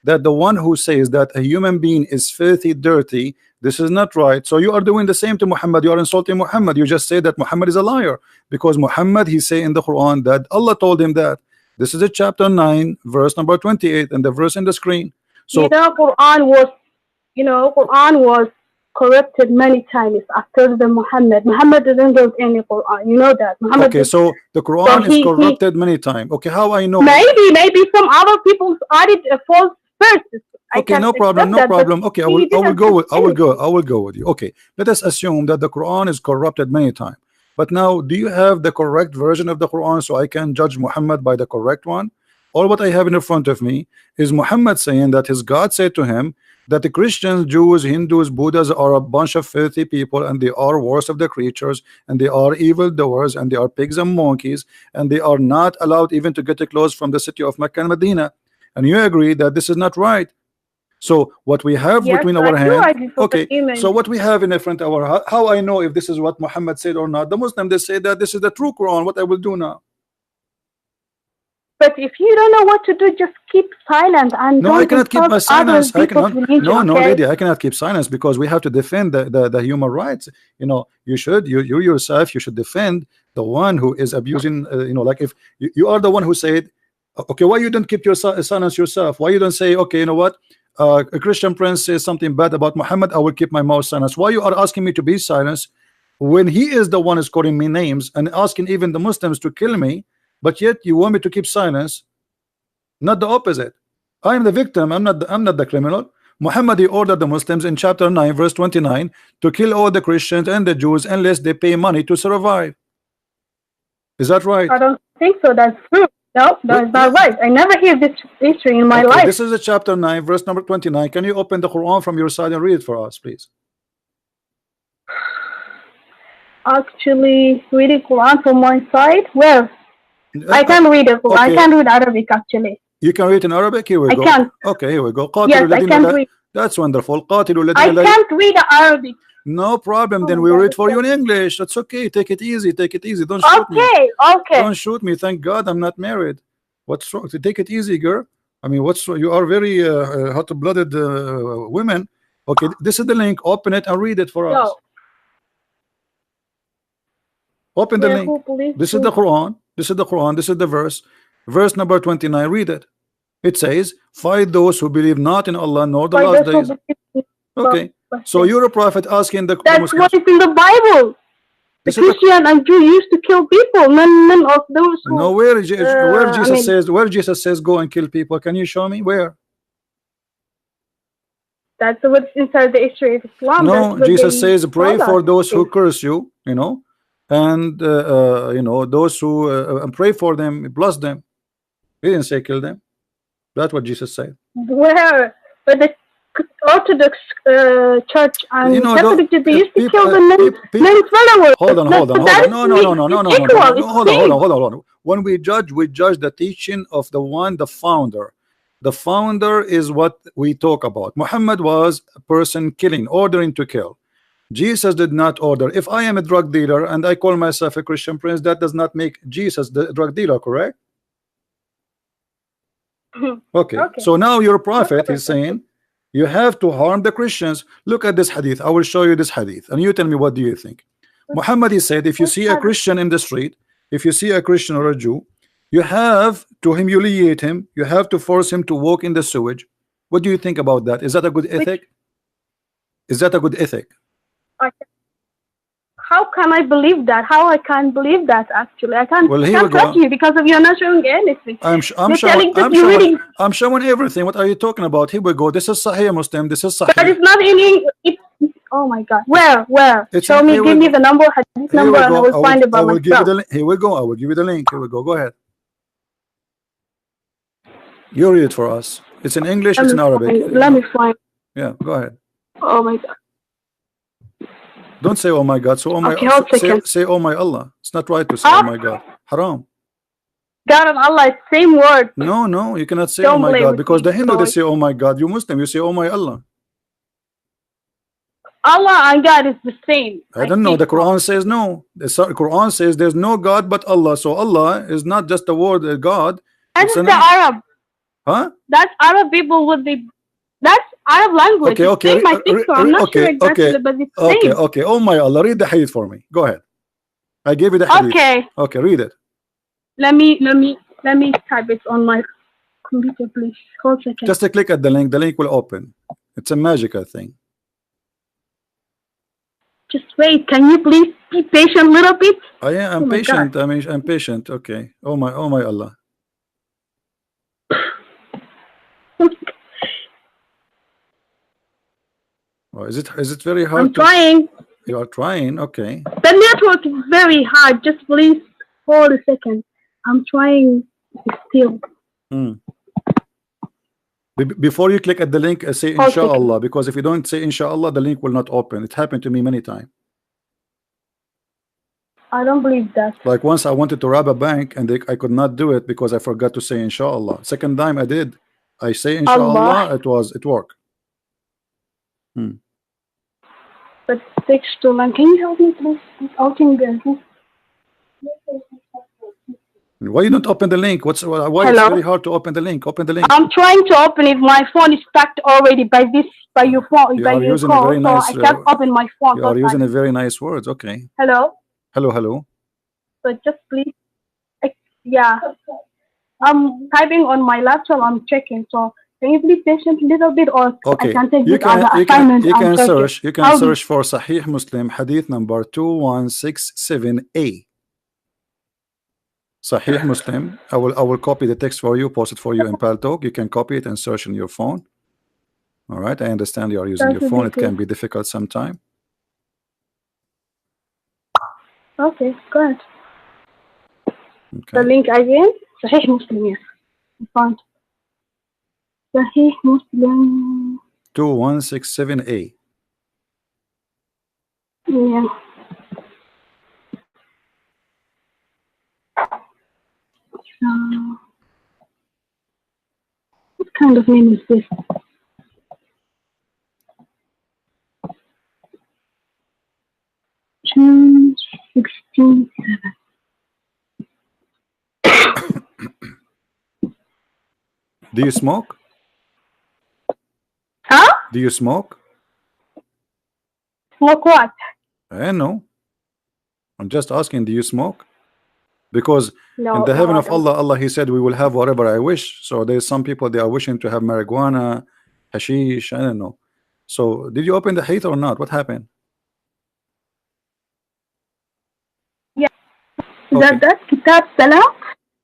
that the one who says that a human being is filthy, dirty, this is not right. So you are doing the same to Muhammad. You are insulting Muhammad. You just say that Muhammad is a liar because Muhammad he say in the Quran that Allah told him that. This is a chapter 9, verse number 28, and the verse in the screen. So Quran was corrupted many times after the Muhammad. Muhammad didn't give any Quran. You know that. Muhammad okay, did. so the So Quran is he corrupted many times. Okay, how I know? maybe some other people added a false verses. I Okay, can no problem, accept no that, but problem. Okay, he I will didn't go put with anything. I will go with you. Okay, let us assume that the Quran is corrupted many times. But now, do you have the correct version of the Quran so I can judge Muhammad by the correct one? All what I have in front of me is Muhammad saying that his God said to him that the Christians, Jews, Hindus, Buddhas are a bunch of filthy people, and they are worst of the creatures, and they are evil doers, and they are pigs and monkeys, and they are not allowed even to get clothes from the city of Mecca and Medina. And you agree that this is not right. So what we have Yes, between I our do hand, agree for the okay. So human. what we have in the front of our, how I know if this is what Muhammad said or not? The Muslim they say that this is the true Quran. What I will do now? But if you don't know what to do, just keep silent and No, I don't cannot keep insult my other silence. I people's cannot. religion. No, Okay? lady, I cannot keep silence because we have to defend the human rights. You know, you should, you yourself, you should defend the one who is abusing. Like if you are the one who said, okay, why you don't keep your silence yourself? Why you don't say, okay, you know what? A Christian prince says something bad about Muhammad, I will keep my mouth silence. Why you are asking me to be silent when he is the one is calling me names and asking even the Muslims to kill me, but yet you want me to keep silence? Not the opposite. I am the victim. I'm not the criminal. Muhammad he ordered the Muslims in chapter 9 verse 29 to kill all the Christians and the Jews unless they pay money to survive. Is that right? I don't think so. That's true. No, that's not right. I never hear this history in my Okay, life. this is a chapter 9 verse number 29. Can you open the Quran from your side and read it for us, please? Actually, reading Quran from my side. Well, I can read it. I Okay, can read Arabic actually. you can read in Arabic. Here we I go. can't. Okay, here we go. Yes, I can't read. That's wonderful. قاتلوا I الذين لا can't read Arabic. No problem. Oh Then my we God, read it's for you in okay. English. That's okay. Take it easy. Take it easy. Don't shoot me. Okay. Don't shoot me. Thank God I'm not married. What's wrong? Take it easy, girl. I mean, what's wrong? You are very hot-blooded women. Okay, this is the link. Open it and read it for us. No. Open the link. Who believes This is the Quran. This is the Quran. This is the verse. Verse number 29. Read it. It says, "Fight those who believe not in Allah nor the last days." Okay. So you're a prophet asking the That's Muslims. what is in the Bible. The Christian and Jew used to kill people. None of those who, no, where Jesus says go and kill people. Can you show me where? That's what's inside the history of Islam. No, Jesus says pray for those who curse you. You know, and you know, those who pray for them, bless them. He didn't say kill them. That's what Jesus said. Where? But the Orthodox Church and You know, Catholic, they used to kill the men's followers. Hold on. No. Equal. Hold on. When we judge the teaching of the one, the founder. The founder is what we talk about. Muhammad was a person killing, ordering to kill. Jesus did not order. If I am a drug dealer and I call myself a Christian prince, that does not make Jesus the drug dealer, correct? Okay. So now your prophet is saying you have to harm the Christians. Look at this hadith. I will show you this hadith and you tell me, what do you think? Muhammad, he said, if you see a Christian in the street, if you see a Christian or a Jew, you have to humiliate him, you have to force him to walk in the sewage. What do you think about that? Is that a good ethic? Is that a good ethic? How can I believe that? How I can't believe that, actually? I can't, trust you because of you're not showing anything. I'm showing everything. What are you talking about? Here we go. This is Sahih Muslim. This is Sahih. But it's not in oh my God. Where? Show me, give me the number, hadith number, and I will find it by myself. Here we go. I will give you the link. Here we go. Go ahead. You read it for us. It's in English, it's in Arabic. Let me find. Yeah, go ahead. Oh my God. Don't say oh my God. So oh my, say oh my Allah. It's not right to say oh my God. Haram. God and Allah is same word. No, you cannot say oh my God, because the Hindu they say oh my God. You Muslim, you say oh my Allah. Allah and God is the same. I don't know. The Quran says no. The Quran says there's no God but Allah. So Allah is not just the word God. That's the Arab. Huh? That's Arab people with the. That's Arab language. Okay. I'm not sure exactly, but it's same. Okay. Oh my Allah, read the hadith for me. Go ahead. I gave you the hadith. Okay, read it. Let me type it on my computer, please. Hold a second. Just click at the link. The link will open. It's a magical thing. Just wait. Can you please be patient a little bit? I'm patient. God. I'm patient. Okay. Oh my Allah. Oh, is it very hard? I'm trying. You are trying. Okay. The network is very hard. Just please hold a second. I'm trying still. Before you click at the link, say inshallah, because if you don't say inshallah, the link will not open. It happened to me many times. I don't believe that. Like once I wanted to rob a bank and I could not do it because I forgot to say inshallah. Second time I did. I say inshallah, it worked. But it takes too long. Can you help me please? Why you don't open the link? Why it's very hard to open the link? Open the link. I'm trying to open it. My phone is stacked already by your phone. You are using a very nice. I can't open my phone. You are using a very nice words. Okay. Hello. Hello. So just please. Yeah. I'm typing on my laptop. I'm checking. So can you please patient a little bit, or okay. I can take you can search for Sahih Muslim hadith number 2167A. Sahih Muslim. I will copy the text for you, post it for you in Paltalk. You can copy it and search on your phone. All right. I understand you are using your phone. It can be difficult sometime. Okay, go ahead. Okay. The link again. Sahih Muslim. Yes. I found. Sahih Muslim 2167A. Yeah. What kind of name is this? June 16/7. Do you smoke? Huh? Do you smoke? Smoke what? I know. I'm just asking, do you smoke? Because no, in the heaven of Allah, He said, we will have whatever I wish. So there's some people, they are wishing to have marijuana, hashish, I don't know. So did you open the hadith or not? What happened? Yeah. That Kitab Salah?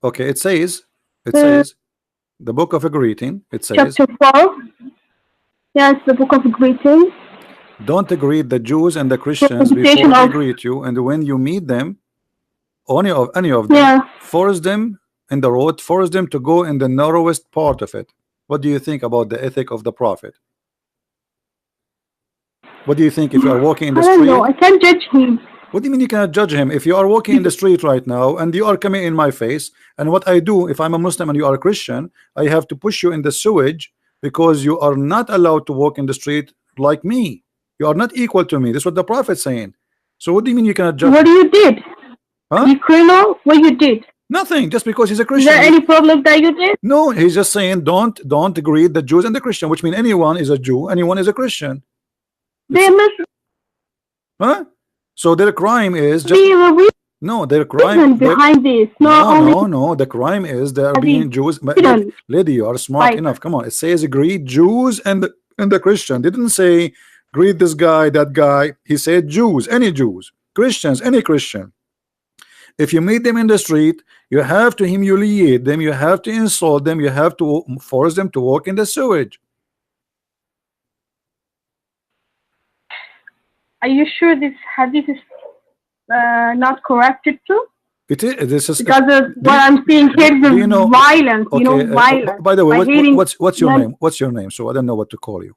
Okay, it says the book of a greeting. It says chapter 4. Yes, the book of greeting. Don't greet the Jews and the Christians before they greet you, and when you meet them, any of them, Yeah. force them in the road, force them to go in the narrowest part of it. What do you think about the ethic of the Prophet? What do you think if you are walking in the I don't street? know. I can't judge him. What do you mean you cannot judge him? If you are walking in the street right now and you are coming in my face, and what I do, if I'm a Muslim and you are a Christian, I have to push you in the sewage because you are not allowed to walk in the street like me. You are not equal to me. This is what the Prophet's saying. So what do you mean you cannot judge What him? you did? Huh? You criminal? What you did? Nothing. Just because he's a Is Christian. there any problem that you did? No, he's just saying don't greet the Jews and the Christian, which mean anyone is a Jew, anyone is a Christian. They must Huh? So their crime is just be a no, their reason crime behind this. no, the crime is they are being Jews. hidden. Lady, you are smart Right. enough. Come on, it says greet Jews and the Christian. It didn't say greet this guy, that guy. He said Jews, any Jews, Christians, any Christian. If you meet them in the street, you have to humiliate them, you have to insult them, you have to force them to walk in the sewage. Are you sure this hadith is not corrected too? It is. This is Because what I'm seeing here is you know, violence. okay, You know, violence. by the way, hating what's your men. name? What's your name? So I don't know what to call you.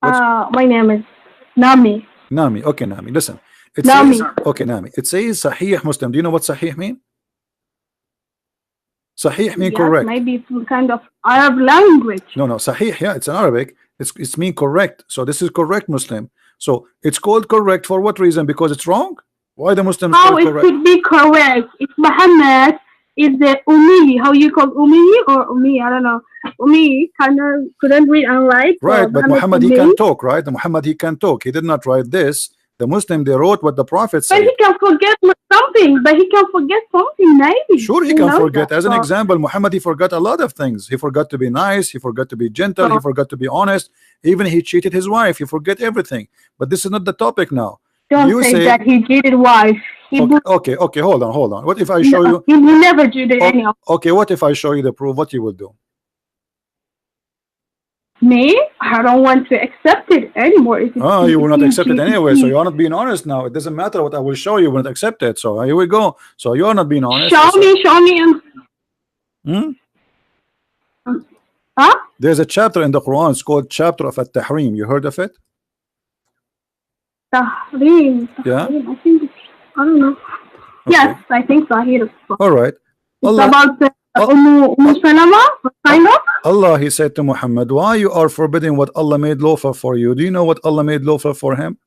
My name is Nami. Nami. Okay, Nami. Listen. It Nami. says, okay, Nami. It says Sahih Muslim. Do you know what Sahih mean? Sahih mean Yes, correct. maybe some kind of Arab language. No, Sahih. Yeah, it's in Arabic. It's mean correct. So this is correct Muslim. So it's called correct for what reason? Because it's wrong. Why the Muslims How call it correct? could be correct? It's Muhammad is the Ummi. How you call Ummi or Ummi? I don't know. Ummi couldn't read and write. Right, so but Muhammad he Ummi. can talk, right? Muhammad he can talk. He did not write this. The Muslim they wrote what the Prophet But said. he can forget something. Maybe. Sure, he You can know forget. that. As an So, example, Muhammad he forgot a lot of things. He forgot to be nice. He forgot to be gentle. He forgot to be honest. Even he cheated his wife. He forget everything. But this is not the topic now. Don't You say say- that he cheated wife. He Okay, hold on. What if I show you? he will never cheated any of Okay, what if I show you the proof? What you will do? me. I don't want to accept it anymore. Oh, you will not accept it cheated. anyway. So you are not being honest now. It doesn't matter what I will show you. You will not accept it. So here we go. So you are not being honest. Show me, and huh? There's a chapter in the Quran. It's called chapter of At-Tahrim. You heard of it? Tahrim. Yeah. I think I don't know. Okay. Yes, I think so. Here. All right. It's Allah, about Umm Salama, kind of. Allah, he said to Muhammad, why you are forbidding what Allah made lawful for you? Do you know what Allah made lawful for him?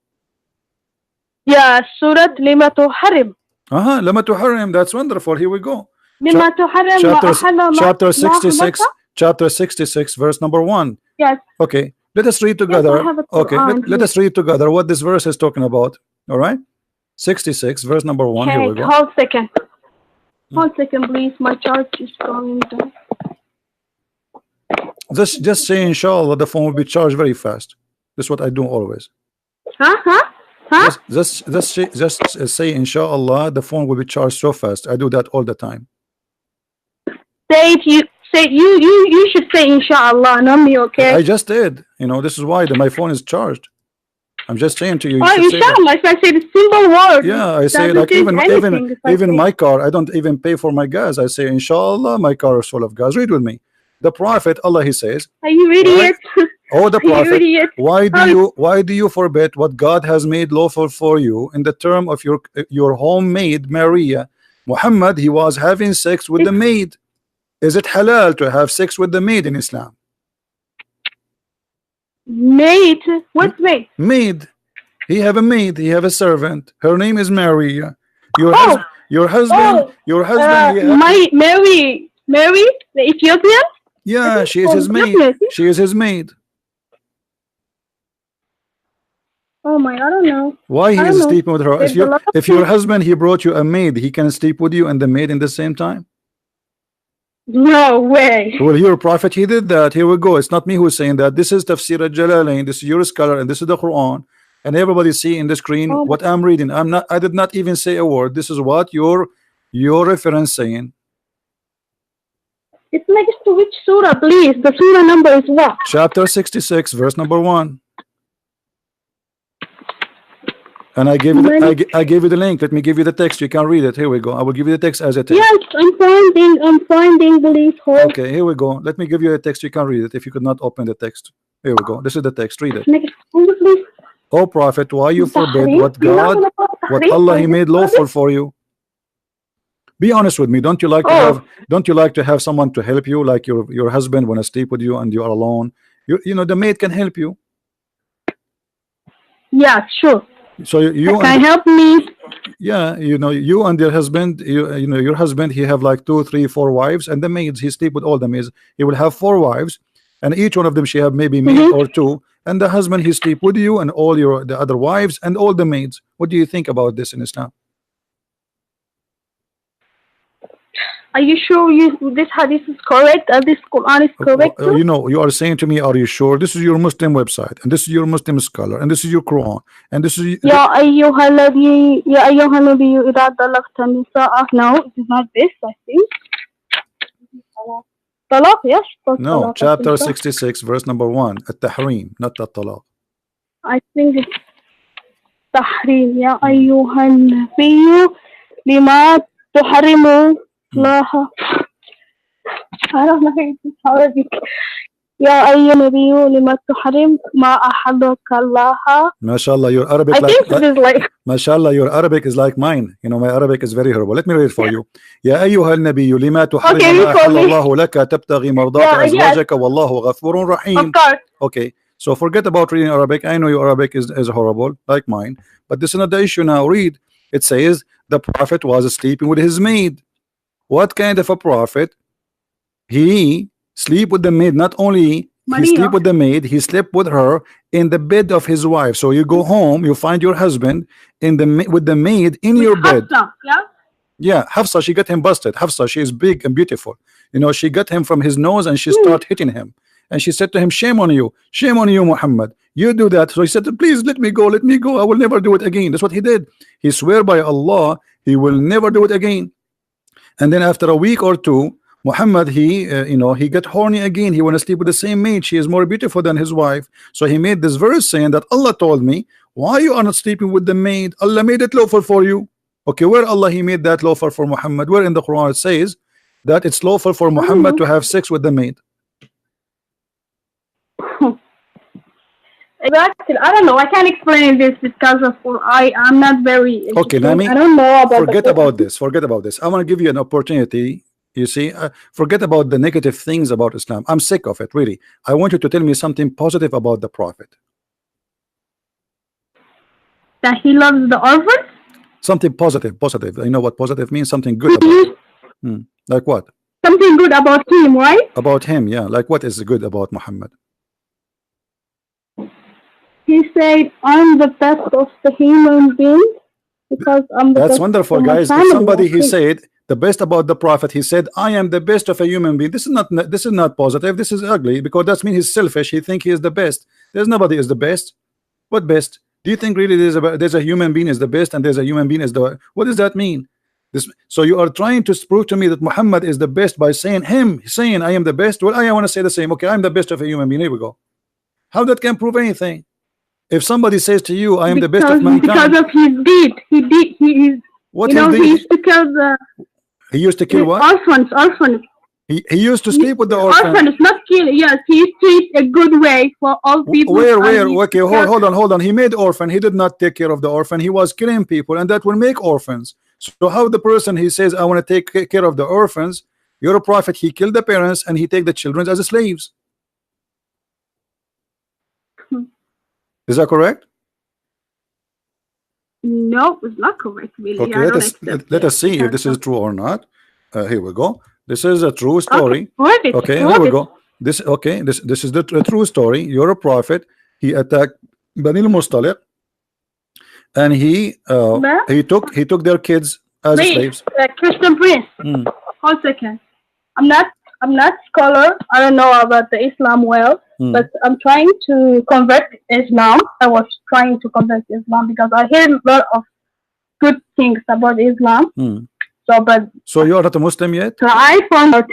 Yeah, Surah Lima Tuharrim. Lama tuharrim. That's wonderful. Here we go. Lima Tuharrim Chapter 66, chapter 66, verse number 1. Yes. Okay, let us read together. I have a Okay, Quran let us read together what this verse is talking about. All right, 66, verse number 1. Here we Okay, go. hold second. Hold second, please. My charge is going down. Just say inshallah, the phone will be charged very fast. This is what I do always. Huh? Just say inshallah, the phone will be charged so fast. I do that all the time. You should say inshallah, not me, okay? I just did. You know, this is why my phone is charged. I'm just saying to you. You Oh, should say that. inshallah, if I say the simple word. Yeah, I say doesn't like change anything if I even say- my car. I don't even pay for my gas. I say inshallah, my car is full of gas. Read with me. The Prophet Allah he says, Are you idiot? oh the Are you Prophet, idiot? why do you forbid what God has made lawful for you in the term of your homemaid Maria? Muhammad he was having sex with the maid. Is it halal to have sex with the maid in Islam? Mate? What's mate? Maid. He have a maid. He have a servant. Her name is Maria. Your Oh. husband. Your husband. he have- Mary, the Ethiopian? yeah, she is Oh, his maid. goodness. She is his maid. Oh my, I don't know. Why he I is don't know. sleeping with her? There's a lot of If your husband he brought you a maid, he can sleep with you and the maid in the same time. No way. Well, your prophet he did that. Here we go. It's not me who's saying that. This is Tafsir al-Jalalain. This is your scholar, and this is the Quran. And everybody see in the screen Oh, what I'm reading. I did not even say a word. This is what your reference saying. It's next to which surah, please? The surah number is what? Chapter 66, verse number 1. And I gave you I gave you the link. Let me give you the text. You can read it. Here we go. I will give you the text as a text. Yes, I'm finding. Please hold. Okay, here we go. Let me give you a text. You can read it if you could not open the text. Here we go. This is the text. Read it. Next, please. Oh Prophet, why you forbid what God, what Allah He made lawful for you? Be honest with me. Don't you like to have? Don't you like to have someone to help you, like your husband want to sleep with you and you are alone? You know the maid can help you. Yeah, sure. So you can help me. Yeah, you know, you and your husband, you know, your husband, he have like 2, 3, 4 wives, and the maids, he sleep with all the maids. He will have 4 wives, and each one of them she have maybe maid or 2, and the husband he sleep with you and all the other wives and all the maids. What do you think about this in Islam? Are you sure this hadith is correct? This Quran is correct? You know, you are saying to me, are you sure? This is your Muslim website, and this is your Muslim scholar, and this is your Quran, and this is يا أيها النبي إذا طلقت النساء. No, it is not this, I think. Talaq, yes. No, chapter 66, verse number 1, at-tahrim, not at-talaq. I think it's tahrim. يا أيها النبي لما تحرم الله. I don't know if it's Arabic. يا أيها النبي لما تحرم ما أحلك الله. MashaAllah, your Arabic. I think it is like. MashaAllah, your Arabic is like mine. You know, my Arabic is very horrible. Let me read it for you. يا أيها النبي لما تحرم ما أحل الله لك تبتغي مرضات أزواجك والله غفور رحيم. Okay, so forget about reading Arabic. I know your Arabic is horrible, like mine. But this is not the issue now. Read. It says the Prophet was sleeping with his maid. What kind of a prophet? He sleep with the maid. Not only he sleep with the maid, he slept with her in the bed of his wife. So you go home, you find your husband in the with the maid in your bed. Yeah, Hafsa, she got him busted. Hafsa, she is big and beautiful. You know, she got him from his nose and she started hitting him. And she said to him, shame on you, Muhammad. You do that. So he said, please let me go, let me go. I will never do it again. That's what he did. He swear by Allah, he will never do it again. And then after a week or 2, Muhammad, he you know, he got horny again. He want to sleep with the same maid. She is more beautiful than his wife. So he made this verse saying that Allah told me, why you are not sleeping with the maid? Allah made it lawful for you. Okay, where Allah he made that lawful for Muhammad? Where in the Quran it says that it's lawful for Muhammad to have sex with the maid? Exactly. I don't know. I can't explain this because of I'm not very okay. Nami, I don't know about. Forget about this. Forget about this. I want to give you an opportunity. You see, forget about the negative things about Islam. I'm sick of it, really. I want you to tell me something positive about the Prophet. That he loves the orphans? Something positive, positive. You know what positive means? Something good about him. Like what? Something good about him, right? About him, yeah. Like what is good about Muhammad? He said, I'm the best of the human beings because I'm the That's best wonderful, of guys. family, If somebody he said the best about the Prophet, he said, I am the best of a human being. This is not positive. This is ugly because that means he's selfish. He think he is the best. There's nobody is the best. What best? Do you think really there's a human being is the best and there's a human being is the what does that mean? So you are trying to prove to me that Muhammad is the best by saying I am the best. Well, I want to say the same. Okay, I'm the best of a human being. Here we go. How that can prove anything? If somebody says to you, I am the best of mankind. Because of his deed. He is. What you know, he used to kill the. He used to kill what? Orphans. He used to sleep with the orphans. Orphans, not kill. Yes, he treats a good way for all people. Where? Okay, hold on. He made orphan. He did not take care of the orphan. He was killing people, and that will make orphans. So how the person he says, I want to take care of the orphans, you're a prophet, he killed the parents and he take the children as slaves. Is that correct? No, it's not correct, really. Okay, let us see if this is true or not. Here we go. This is a true story. Okay, here we go. This is the true story. You're a prophet. He attacked Bani al-Mustaliq, and he took their kids as slaves. Christian Prince. 1 second. I'm not scholar. I don't know about the Islam well, but I'm trying to convert Islam. I was trying to convert Islam because I hear a lot of good things about Islam. So you are not a Muslim yet? So I found out.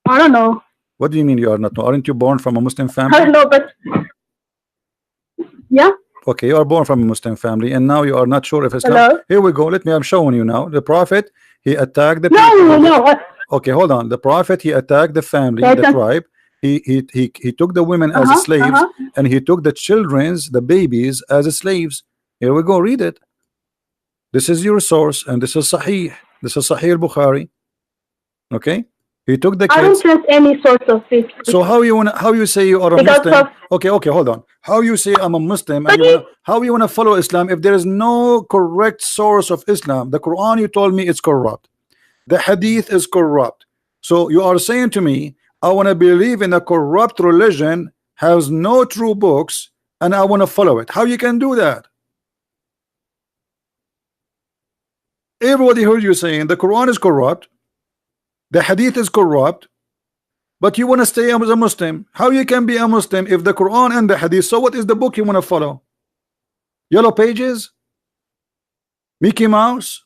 I don't know. What do you mean you are not? Aren't you born from a Muslim family? I don't know, but yeah. Okay, you are born from a Muslim family, and now you are not sure if Islam. Hello? Here we go. I'm showing you now. The Prophet, he attacked the No, people. no. Okay, hold on. The Prophet, he attacked the family, the tribe. He took the women as slaves, and he took the children's, the babies, as slaves. Here we go. Read it. This is your source, and this is Sahih. This is Sahih al-Bukhari. Okay. He took the kids. I don't trust any source of this. So how you say you are a Muslim? Okay, hold on. How you say I'm a Muslim and how you wanna follow Islam if there is no correct source of Islam? The Quran, you told me, it's corrupt. The Hadith is corrupt. So you are saying to me, I wanna believe in a corrupt religion, has no true books, and I wanna follow it. How you can do that? Everybody heard you saying the Quran is corrupt, the Hadith is corrupt, but you want to stay as a Muslim. How you can be a Muslim if the Quran and the Hadith? So what is the book you want to follow? Yellow Pages? Mickey Mouse?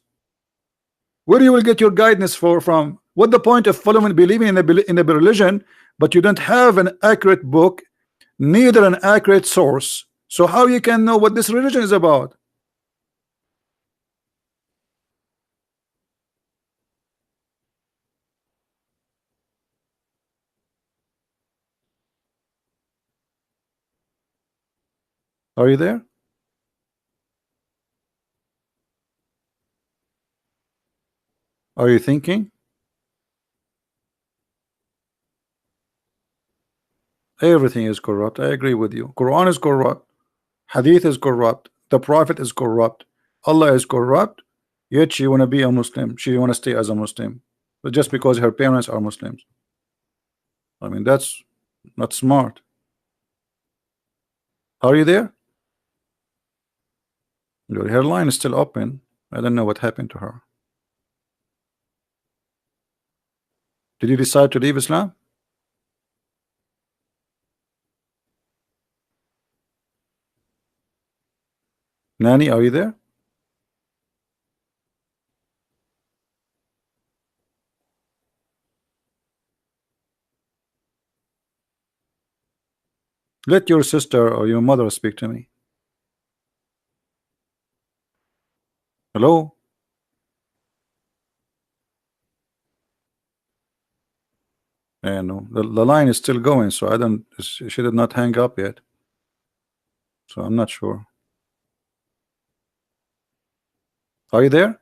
Where you will get your guidance from? What the point of following, believing in a religion, but you don't have an accurate book, neither an accurate source? So how you can know what this religion is about? Are you there? Are you thinking? Everything is corrupt. I agree with you. Quran is corrupt. Hadith is corrupt. The Prophet is corrupt. Allah is corrupt. Yet she want to be a Muslim. She want to stay as a Muslim. But just because her parents are Muslims. I mean, that's not smart. Are you there? Her line is still open. I don't know what happened to her. Did you decide to leave Islam? Nani, are you there? Let your sister or your mother speak to me. Hello? No, the line is still going, so I don't. She did not hang up yet, so I'm not sure. Are you there?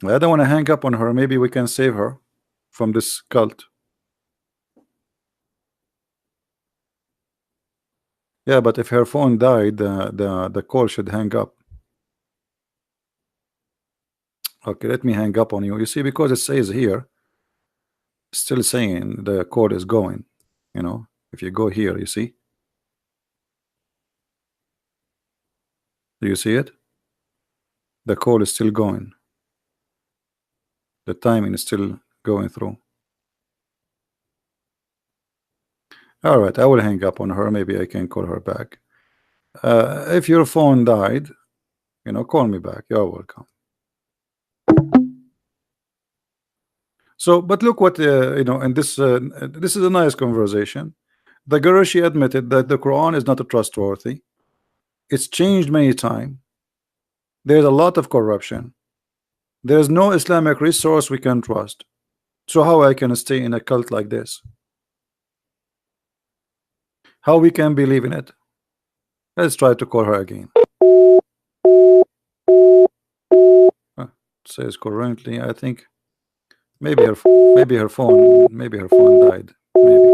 I don't want to hang up on her. Maybe we can save her from this cult. Yeah, but if her phone died, the call should hang up. Okay, let me hang up on you. You see, because it says here, still saying the call is going. You know, if you go here, you see. Do you see it? The call is still going. The timing is still going through. All right, I will hang up on her. Maybe I can call her back. If your phone died, you know, call me back. You're welcome. So, but look what you know, and this is a nice conversation. The girl, she admitted that the Quran is not trustworthy. It's changed many times. There's a lot of corruption. There's no Islamic resource we can trust. So how I can stay in a cult like this? How we can believe in it? Let's try to call her again. It says currently, I think maybe her phone died. Maybe.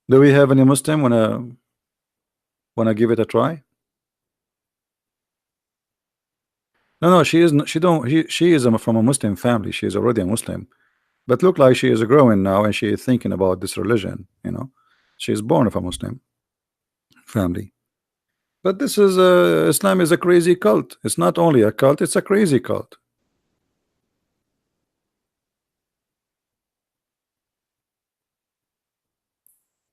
Do we have any Muslim wanna give it a try? No, she isn't. She is from a Muslim family. She is already a Muslim, but look like she is growing now, and she is thinking about this religion. You know, she is born of a Muslim family. But this is Islam is a crazy cult. It's not only a cult; it's a crazy cult.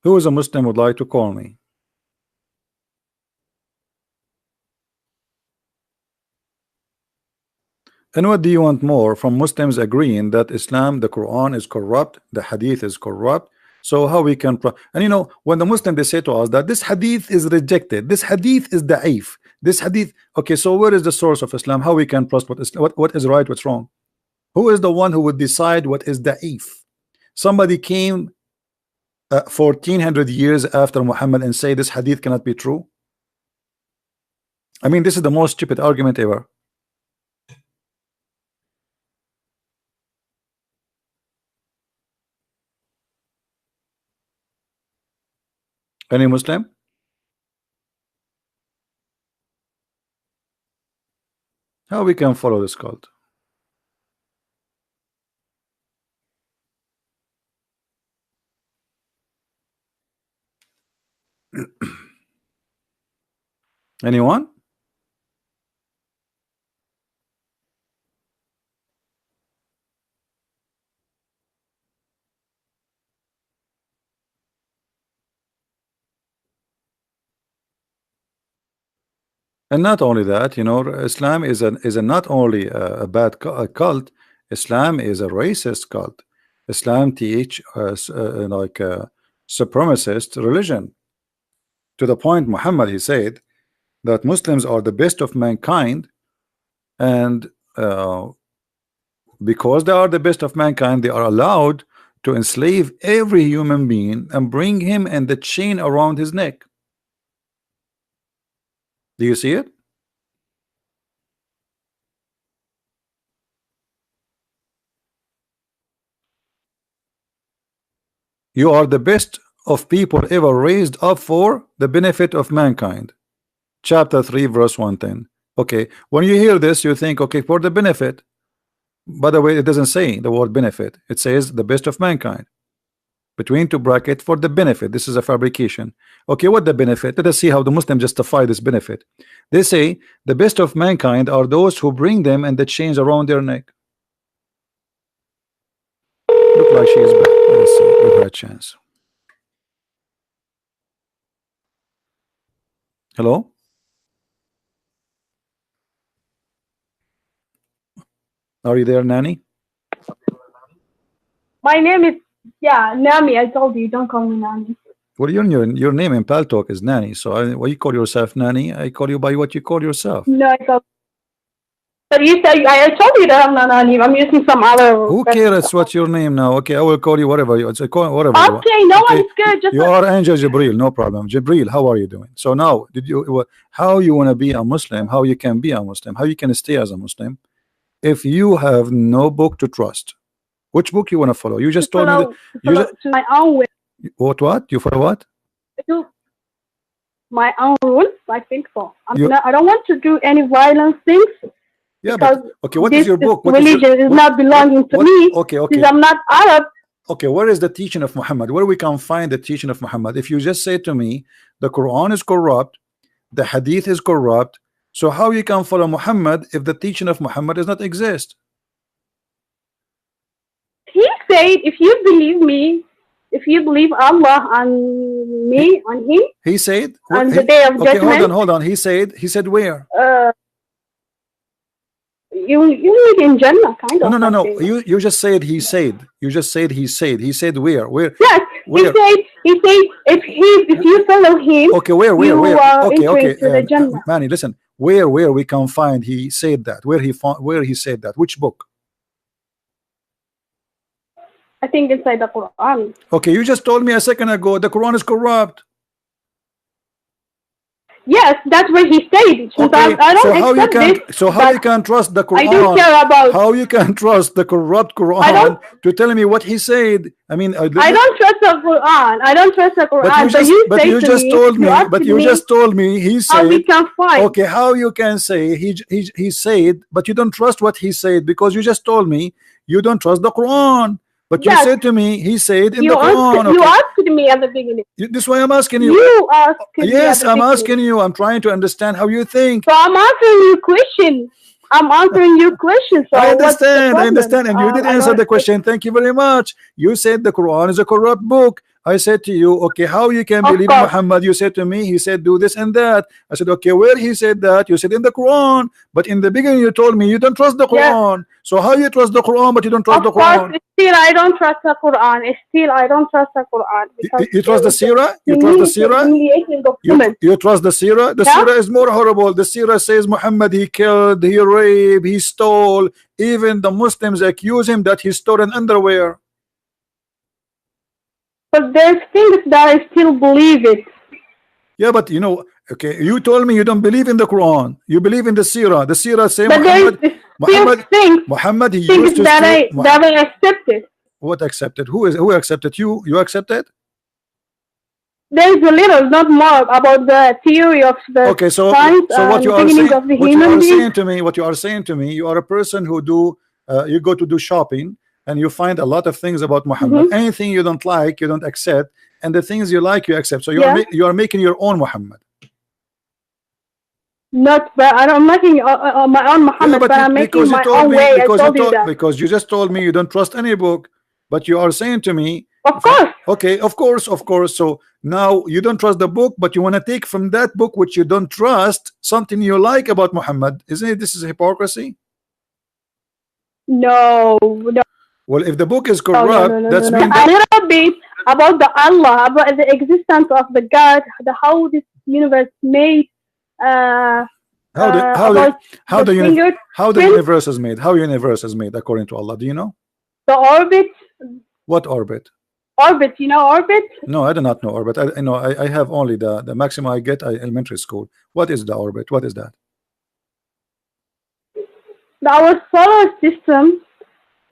Who is a Muslim would like to call me? And what do you want more from Muslims agreeing that Islam, the Quran is corrupt, the Hadith is corrupt? So how we can and you know, when the Muslim they say to us that this Hadith is rejected, this Hadith is da'if, this Hadith, okay, so where is the source of Islam? How we can trust what is right, what's wrong? Who is the one who would decide what is da'if? Somebody came 1400 years after Muhammad and say this Hadith cannot be true. I mean, this is the most stupid argument ever. Any Muslim? How we can follow this cult? Anyone? And not only that, you know, Islam is a not only a bad cult. Islam is a racist cult. Islam teach like a supremacist religion. To the point, Muhammad, he said that Muslims are the best of mankind, and because they are the best of mankind, they are allowed to enslave every human being and bring him in the chain around his neck. Do you see it? You are the best of people ever raised up for the benefit of mankind. Chapter 3 verse 110. Okay, when you hear this you think, okay, for the benefit. By the way, it doesn't say the word benefit, it says the best of mankind. Between two brackets, for the benefit. This is a fabrication. Okay, what the benefit? Let us see how the Muslims justify this benefit. They say the best of mankind are those who bring them and the chains around their neck. Look like she is back. Let's see, give her a chance. Hello? Are you there, Nanny? My name is Nami. I told you, don't call me Nami. Well, your name in Paltalk is Nanny, so why you call yourself Nanny? I call you by what you call yourself. No, I told. But you said I told you that I'm not Nani. I'm using some other. Who cares what's your name now? Okay, I will call you whatever you whatever. Okay, no one's good. Just you are Angel Jibril, no problem. Jibril, how are you doing? So now, how you want to be a Muslim? How you can be a Muslim? How you can stay as a Muslim if you have no book to trust? Which book you want to follow? You just told me that to my own way. What? You follow what? To my own rules. I think so. I don't want to do any violent things. Yeah, but okay. What is your book? Religion is not belonging to me. Okay. Because I'm not Arab. Okay, where is the teaching of Muhammad? Where we can find the teaching of Muhammad? If you just say to me, the Quran is corrupt, the Hadith is corrupt, so how you can follow Muhammad if the teaching of Muhammad does not exist? He said, if you believe me, if you believe Allah and me, on him, he said on the day of judgment. Hold on. He said where? You mean in Jannah, kind of. No. You just said he said. You just said he said. He said where? Yes, where? He said if you follow him. Okay, where? Okay. To the Jannah. Manny, listen. Where we can find he said that? Where he said that? Which book? I think inside the Quran. Okay, you just told me a second ago the Quran is corrupt. Yes, that's what he said. Okay, I don't accept this. So how you can trust the Quran? I don't care about. How you can trust the corrupt Quran to tell me what he said? I mean, I don't trust the Quran. I don't trust the Quran. But you just told me he said. How we can find. Okay, how you can say he said, but you don't trust what he said because you just told me you don't trust the Quran. But you said to me, he said in the Quran. You asked me at the beginning. This is why I'm asking you. You asked me. Yes, I'm asking you. I'm trying to understand how you think. So I'm answering your question. So I understand. And you did answer the question. Thank you very much. You said the Quran is a corrupt book. I said to you, okay, how you can Of believe in course. Muhammad? You said to me, he said do this and that. I said, okay, where he said that? You said in the Quran, but in the beginning you told me you don't trust the Yeah. Quran. So how you trust the Quran but you don't trust Of the course, Quran? still I don't trust the Quran. Still I don't trust the Quran because You trust the it's a Sirah? You trust the Sirah? humiliating document. You trust the Sirah? The Yeah? Sirah is more horrible. The Sirah says Muhammad, he killed, he raped, he stole. Even the Muslims accuse him that he stole an underwear. But there's things that I still believe it. Yeah, but you know, okay, you told me you don't believe in the Quran. You believe in the Sirah. The Sirah say But Muhammad, there's still Muhammad, he things used to that steal. I accepted. What accepted? Who accepted? You accepted? There's a little, not more, about the theory of the Okay, so science what you the are beginning saying, of the what you human are being. saying to me, what you are saying to me, you are a person who do you go to do shopping and you find a lot of things about Muhammad. Anything you don't like, you don't accept, and the things you like, you accept. So you are making your own Muhammad. Not, but I'm making my own Muhammad, Yeah, but I'm making my own way. I told you that. Because you just told me you don't trust any book, but you are saying to me, of course. Okay, of course. So now you don't trust the book, but you want to take from that book which you don't trust something you like about Muhammad. Isn't it? This is hypocrisy. No. Well, if the book is corrupt, that's mean a little bit about the Allah, about the existence of the God, how this universe made. How the universe is made? How universe is made according to Allah? Do you know? The orbit. What orbit? Orbit. You know orbit? No, I do not know orbit. I know I have only the maximum I get elementary school. What is the orbit? What is that? Our solar system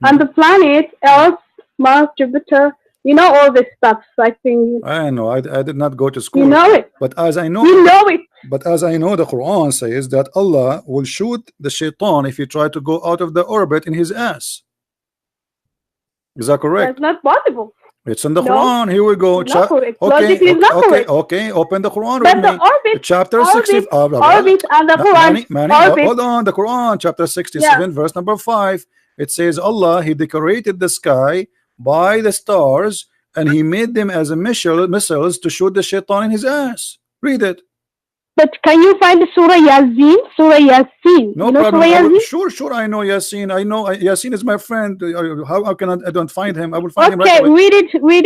and the planet Earth, Mars, Jupiter. You know all this stuff. I think. I know. I did not go to school. You know it. But as I know, you know it. But as I know, the Quran says that Allah will shoot the shaitan if he try to go out of the orbit in his ass. Is that correct? That's not possible. It's in the Quran. Here we go. Okay. Open the Quran but with the me. Orbit, chapter 60. Orbit and the Quran. Hold on. The Quran, chapter 67, verse number 5. It says Allah, he decorated the sky by the stars and he made them as a missiles to shoot the shaitan in his ass. Read it. But can you find Surah Yasin? Surah Yasin. No problem. Sure, I know Yasin. I know Yasin is my friend. How can I don't find him? I will find him right away. Read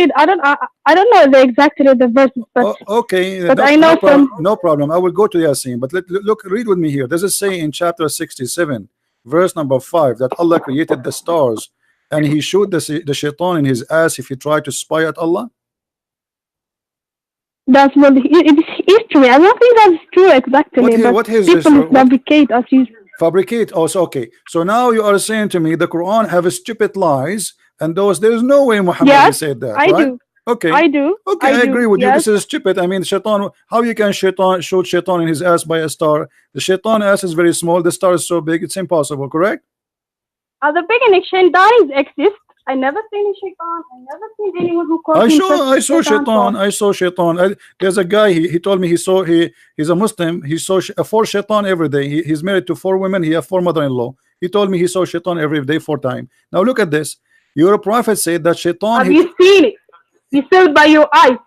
it. I don't know exactly the verses, but okay. But I know no problem. I will go to Yasin. But look, read with me here. Does it say in chapter 67, verse number 5, that Allah created the stars and he shoot the shaitan in his ass if he tried to spy at Allah? That's what it's history. I don't think that's true exactly. What is people fabricate as usual. Fabricate also. Okay, so now you are saying to me the Quran have stupid lies, and there's no way Muhammad said that. I right? do. Okay, I do. Okay, I agree with you. This is stupid. I mean, shaitan. How you can shoot shaitan in his ass by a star? The shaitan ass is very small. The star is so big. It's impossible. Correct? At the beginning, shaitan exists. I never seen a shaitan. I never seen anyone who called I saw shaitan. There's a guy. He told me he's a Muslim. He saw 4 shaitan every day. He's married to 4 women. He has 4 mother-in-law. He told me he saw shaitan every day 4 times. Now look at this. Your prophet said that shaitan. Have you seen it? You saw it by your eyes.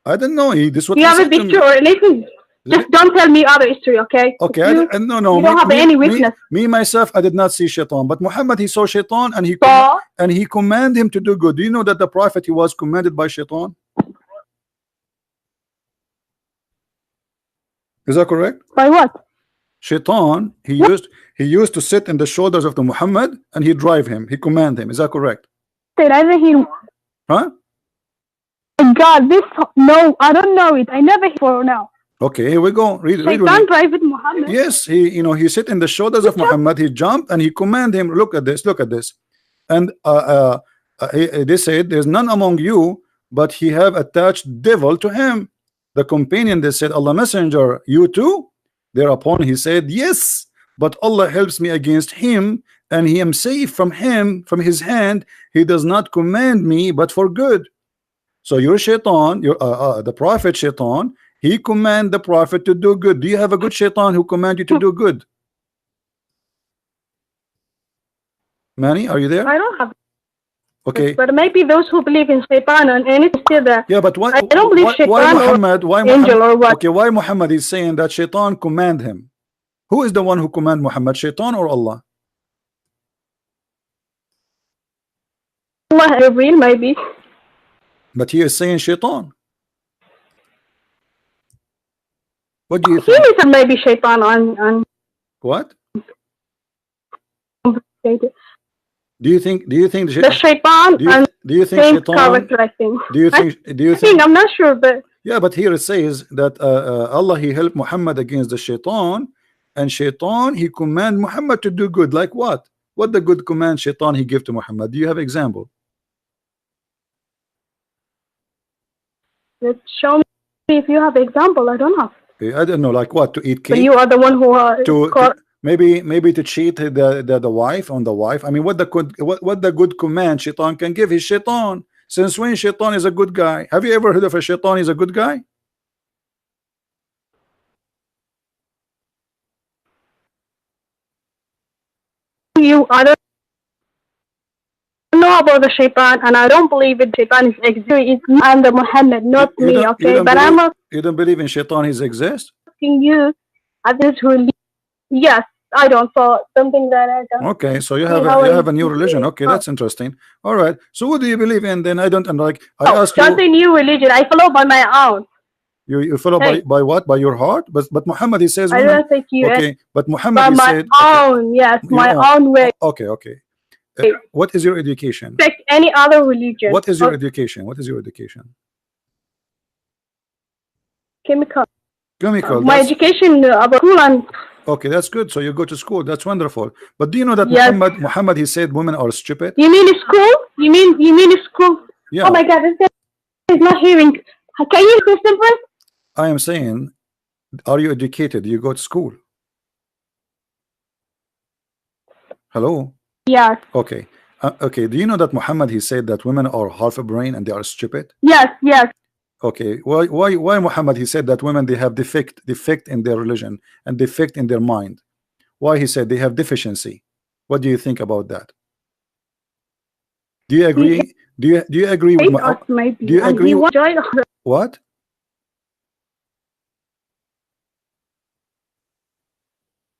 I don't know. This what you have a picture or anything. Just don't tell me other history, okay? Okay, no. You don't have any witness. Me myself, I did not see shaitan, but Muhammad, he saw shaitan and he commanded him to do good. Do you know that the prophet, he was commanded by shaitan? Is that correct? By what? Shaitan, he used to sit in the shoulders of the Muhammad and he drive him. He command him. Is that correct? Did I ever hear? Huh? God, no, I don't know it. I never hear for now. Okay, here we go. Read drive with Muhammad. Yes, he sit in the shoulders of Muhammad. He jumped and he command him. Look at this. And they said, "There's none among you, but he have attached devil to him." The companion, they said, "Allah Messenger, you too?" Thereupon he said, "Yes, but Allah helps me against him, and he am safe from him, from his hand. He does not command me, but for good." So your shaitan, the prophet shaitan, he command the prophet to do good. Do you have a good shaitan who command you to do good? Manny, are you there? I don't have. Okay. But maybe those who believe in Shaitan and anything still there. Yeah, but why? I don't believe Shaitan why Muhammad? Why angel Muhammad? or what? Okay, why Muhammad is saying that Shaitan command him? Who is the one who command Muhammad? Shaitan or Allah? Allah real maybe. But he is saying Shaitan. What do you He think? is maybe Shaitan and What? complicated. Do you think? Do you think The Shaitan and do you think same Shaitan? character, I think. Do you think? Do you I think think? I'm not sure, but Yeah, but here it says that Allah he helped Muhammad against the Shaitan, and Shaitan he command Muhammad to do good. Like what? What the good command Shaitan he give to Muhammad? Do you have example? show me if you have example. I don't have. I don't know, like what? To eat But cake? you are the one who are Maybe to cheat the wife on the wife. I mean, what the good command Shaitan can give is Shaitan. Since when Shaitan is a good guy? Have you ever heard of a Shaitan is a good guy? I don't know about the Shaitan, and I don't believe it. Shaitan is existing. I'm the Muhammad, not me. Okay, but I'm asking You don't believe in Shaitan is exist? you, others who yes, I don't. So something that I don't. Okay, so you have a new religion. Okay, that's interesting. All right. So what do you believe in then? I don't like. I ask That's a new religion. I follow by my own. You follow by what? By your heart? But Muhammad he says. I don't think you. Okay, but Muhammad by he my said. Own, yes, my own way. Okay. What is your education? Like any other religion. What is your education? What is your education? Chemical. My That's, education about Quran. okay, that's good. So you go to school. That's wonderful. But do you know that Muhammad he said women are stupid? You mean school? You mean school? Yeah. Oh my God, this guy is not hearing. Can you listen first? I am saying, are you educated? You go to school. Hello. Yes. Okay. Okay. Do you know that Muhammad he said that women are half a brain and they are stupid? Yes. Okay. Why Muhammad he said that women they have defect in their religion and defect in their mind? Why he said they have deficiency? What do you think about that? Do you agree? Do you agree with Muhammad? Do you agree? What?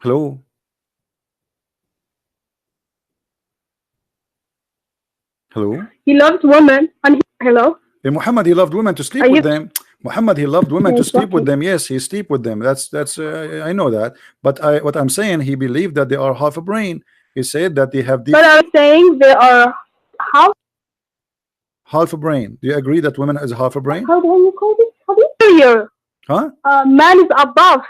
Hello. Hello. He loved women and hello. Muhammad he loved women to sleep with them. Muhammad he loved women to sleep with them. Yes, he sleep with them. That's I know that. But what I'm saying, he believed that they are half a brain. He said that they have. But I'm saying they are half a brain. Do you agree that women is half a brain? How do you call this? Inferior. Huh? Man is above.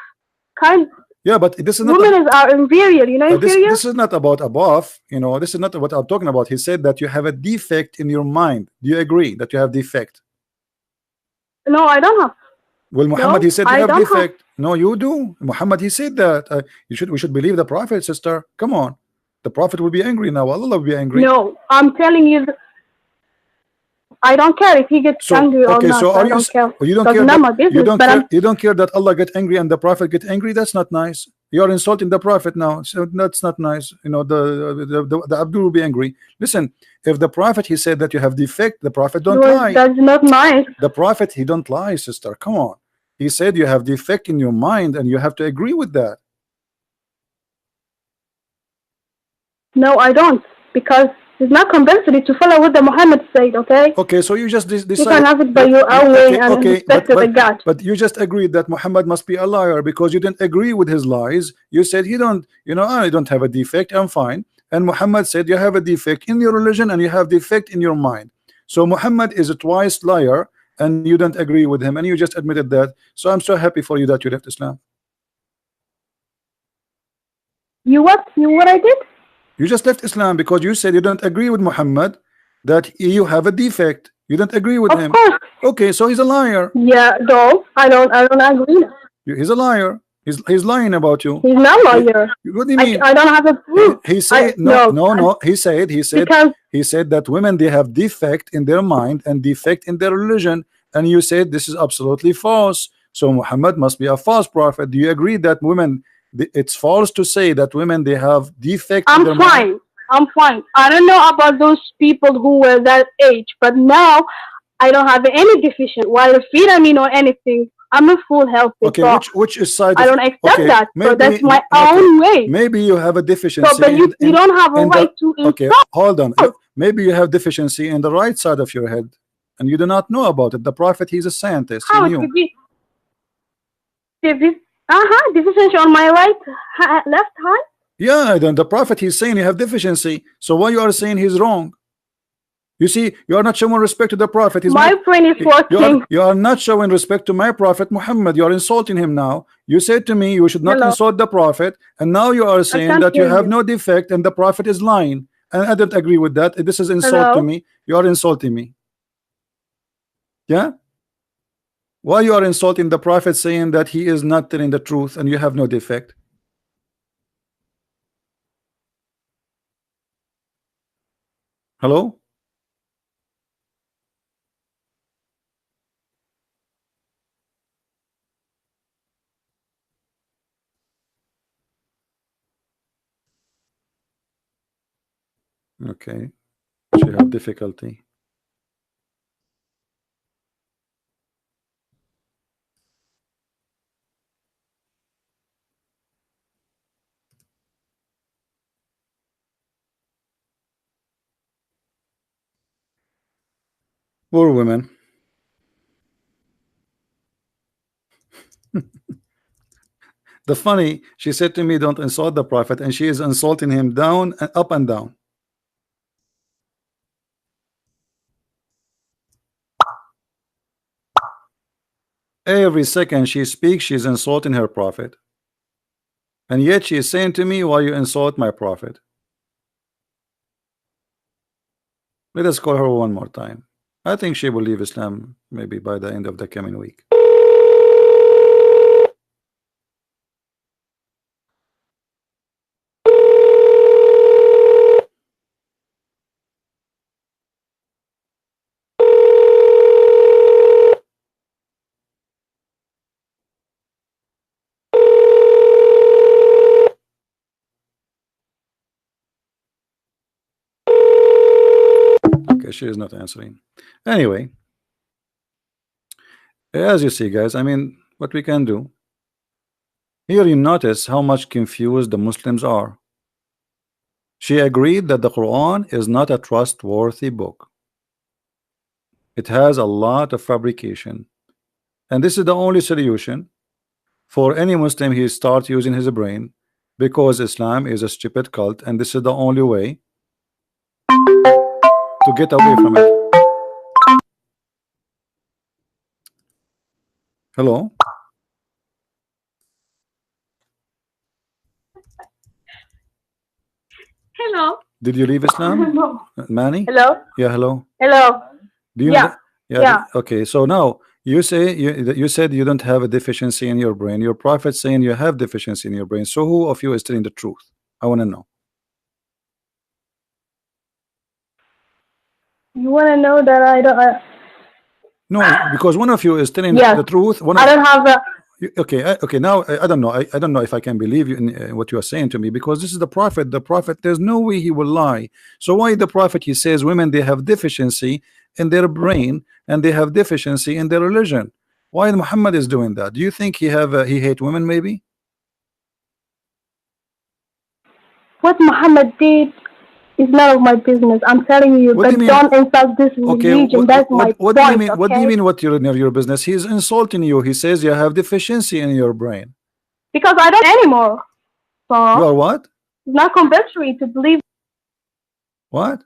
Yeah, but this is not. Women are inferior. You know, inferior. This is not about above. You know, this is not what I'm talking about. He said that you have a defect in your mind. Do you agree that you have defect? No, I don't have. Well, Muhammad he said you have defect. No, you do. Muhammad he said that we should believe the Prophet, sister. Come on, the Prophet will be angry now. Allah will be angry. No, I'm telling you. I don't care if he gets angry or not. So I don't care. You don't care. You don't care that Allah get angry and the Prophet get angry. That's not nice. You are insulting the Prophet now. So that's not nice. You know the Abdul will be angry. Listen, if the Prophet he said that you have defect, the Prophet don't lie. That's not nice. The Prophet he don't lie, sister. Come on. He said you have defect in your mind and you have to agree with that. No, I don't, because it's not compulsory to follow what the Muhammad said. Okay, so you just decide. You can have it by your own way and respect the God. But you just agreed that Muhammad must be a liar because you didn't agree with his lies. You said he don't, I don't have a defect, I'm fine. And Muhammad said you have a defect in your religion and you have defect in your mind. So Muhammad is a twice liar and you don't agree with him and you just admitted that. So I'm so happy for you that you left Islam. You what I did? You just left Islam because you said you don't agree with Muhammad, that you have a defect. You don't agree with him. Of course. Okay, so he's a liar. Yeah, no, I don't agree. He's a liar. He's lying about you. He's not a liar. What do you mean? I don't have a proof. He said no. He said that women they have defect in their mind and defect in their religion, and you said this is absolutely false. So Muhammad must be a false prophet. Do you agree that women? It's false to say that women they have defect in their mind? I'm fine. I don't know about those people who were that age, but now I don't have any deficiency, while vitamin or anything. I'm a full healthy. Okay, so which is side? I don't accept okay, that. maybe, so that's my own way. Maybe you have a deficiency. So, but you don't have a right to insult. Okay, hold on. Maybe you have deficiency in the right side of your head, and you do not know about it. The Prophet, he's a scientist. He knew. Deficiency on my left hand. Yeah, then the Prophet, he's saying you have deficiency. So why you are saying he's wrong? You see, you are not showing respect to the Prophet. My brain is working. You are not showing respect to my Prophet Muhammad. You are insulting him now. You said to me you should not insult the Prophet, and now you are saying that you have no defect and the Prophet is lying. And I don't agree with that. This is insult to me. You are insulting me. Yeah? Why you are insulting the Prophet, saying that he is not telling the truth and you have no defect? Hello? Okay, she have difficulty. Poor women. The funny, she said to me, don't insult the Prophet, and she is insulting him down and up and down. Every second she speaks, she's insulting her Prophet. And yet she is saying to me, why you insult my Prophet? Let us call her one more time. I think she will leave Islam maybe by the end of the coming week. Okay, she is not answering. Anyway, as you see, guys, I mean, what we can do here, you notice how much confused the Muslims are. She agreed that the Quran is not a trustworthy book. It has a lot of fabrication, and this is the only solution for any Muslim. He start using his brain, because Islam is a stupid cult, and this is the only way to get away from it. Hello? Hello. Did you leave Islam? Manny? Hello. Yeah, hello. Hello. Do you know yeah. Okay, so now you say you said you don't have a deficiency in your brain. Your Prophet saying you have deficiency in your brain. So who of you is telling the truth? I want to know. You want to know that I don't? No, because one of you is telling the truth. I don't have a. Okay, okay. Now I don't know. I don't know if I can believe you in what you are saying to me, because this is the Prophet. The Prophet, there's no way he will lie. So why the Prophet, he says women, they have deficiency in their brain and they have deficiency in their religion? Why Muhammad is doing that? Do you think he hate women maybe? What Muhammad did is none of my business. I'm telling you, but don't insult this religion. That's my point. What do you mean? Okay? What do you mean? What you're in your business? He's insulting you. He says you have deficiency in your brain. Because I don't anymore. So you are what? It's not compulsory to believe. What?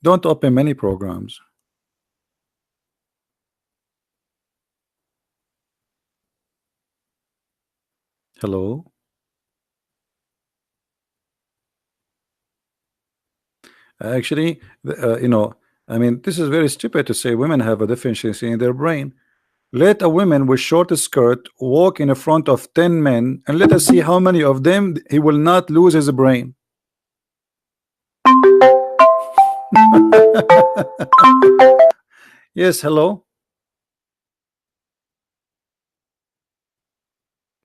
Don't open many programs. Hello. Actually, you know, I mean, this is very stupid to say women have a deficiency in their brain. Let a woman with short skirt walk in front of 10 men, and let us see how many of them he will not lose his brain. Yes, hello.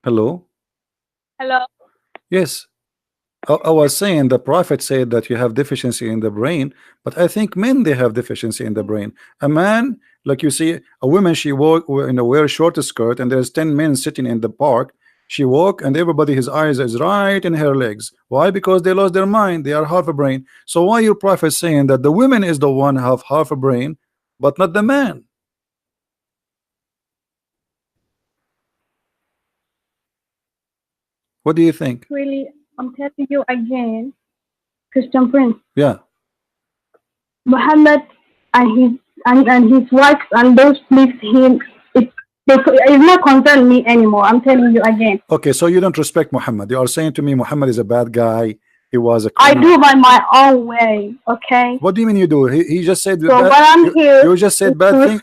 Hello. Hello. Yes. I was saying the prophet said that you have deficiency in the brain, but I think men they have deficiency in the brain. A man, like you see, a woman, she walk wear short skirt, and there's 10 men sitting in the park. She walk, and everybody his eyes is right in her legs. Why? Because they lost their mind. They are half a brain. So why your prophet saying that the woman is the one have half a brain, but not the man? What do you think? Really, I'm telling you again, Christian Prince. Yeah. Muhammad and his wife and those please him. It's not concern me anymore. I'm telling you again. Okay, so you don't respect Muhammad. You are saying to me Muhammad is a bad guy. He was a I do by my own way. Okay. What do you mean you do? He just said so bad, I'm here. You just said bad thing.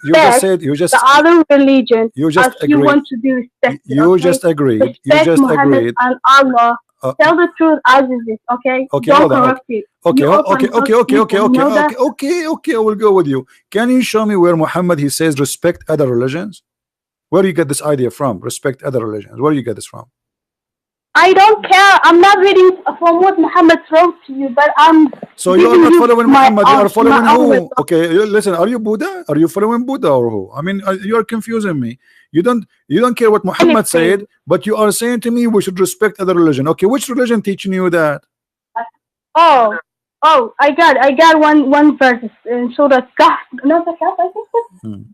You just the other religion. You just agreed. You want to be respected. You just agreed. Respect you just Muhammad agreed. And Allah. Tell the truth as it is. Okay. Okay. Don't Hold on. correct it. Okay. Okay. I will go with you. Can you show me where Muhammad he says respect other religions? Where do you get this idea from? Respect other religions. Where do you get this from? I don't care. I'm not reading from what Muhammad wrote to you, but I'm. So you are not following Muhammad. You are following who? Okay, listen. Are you Buddha? Are you following Buddha or who? I mean, you are confusing me. You don't care what Muhammad said, but you are saying to me we should respect other religion. Okay, which religion teaching you that? Oh, I got one verse in Surah Kahf. No, the Kahf, I think.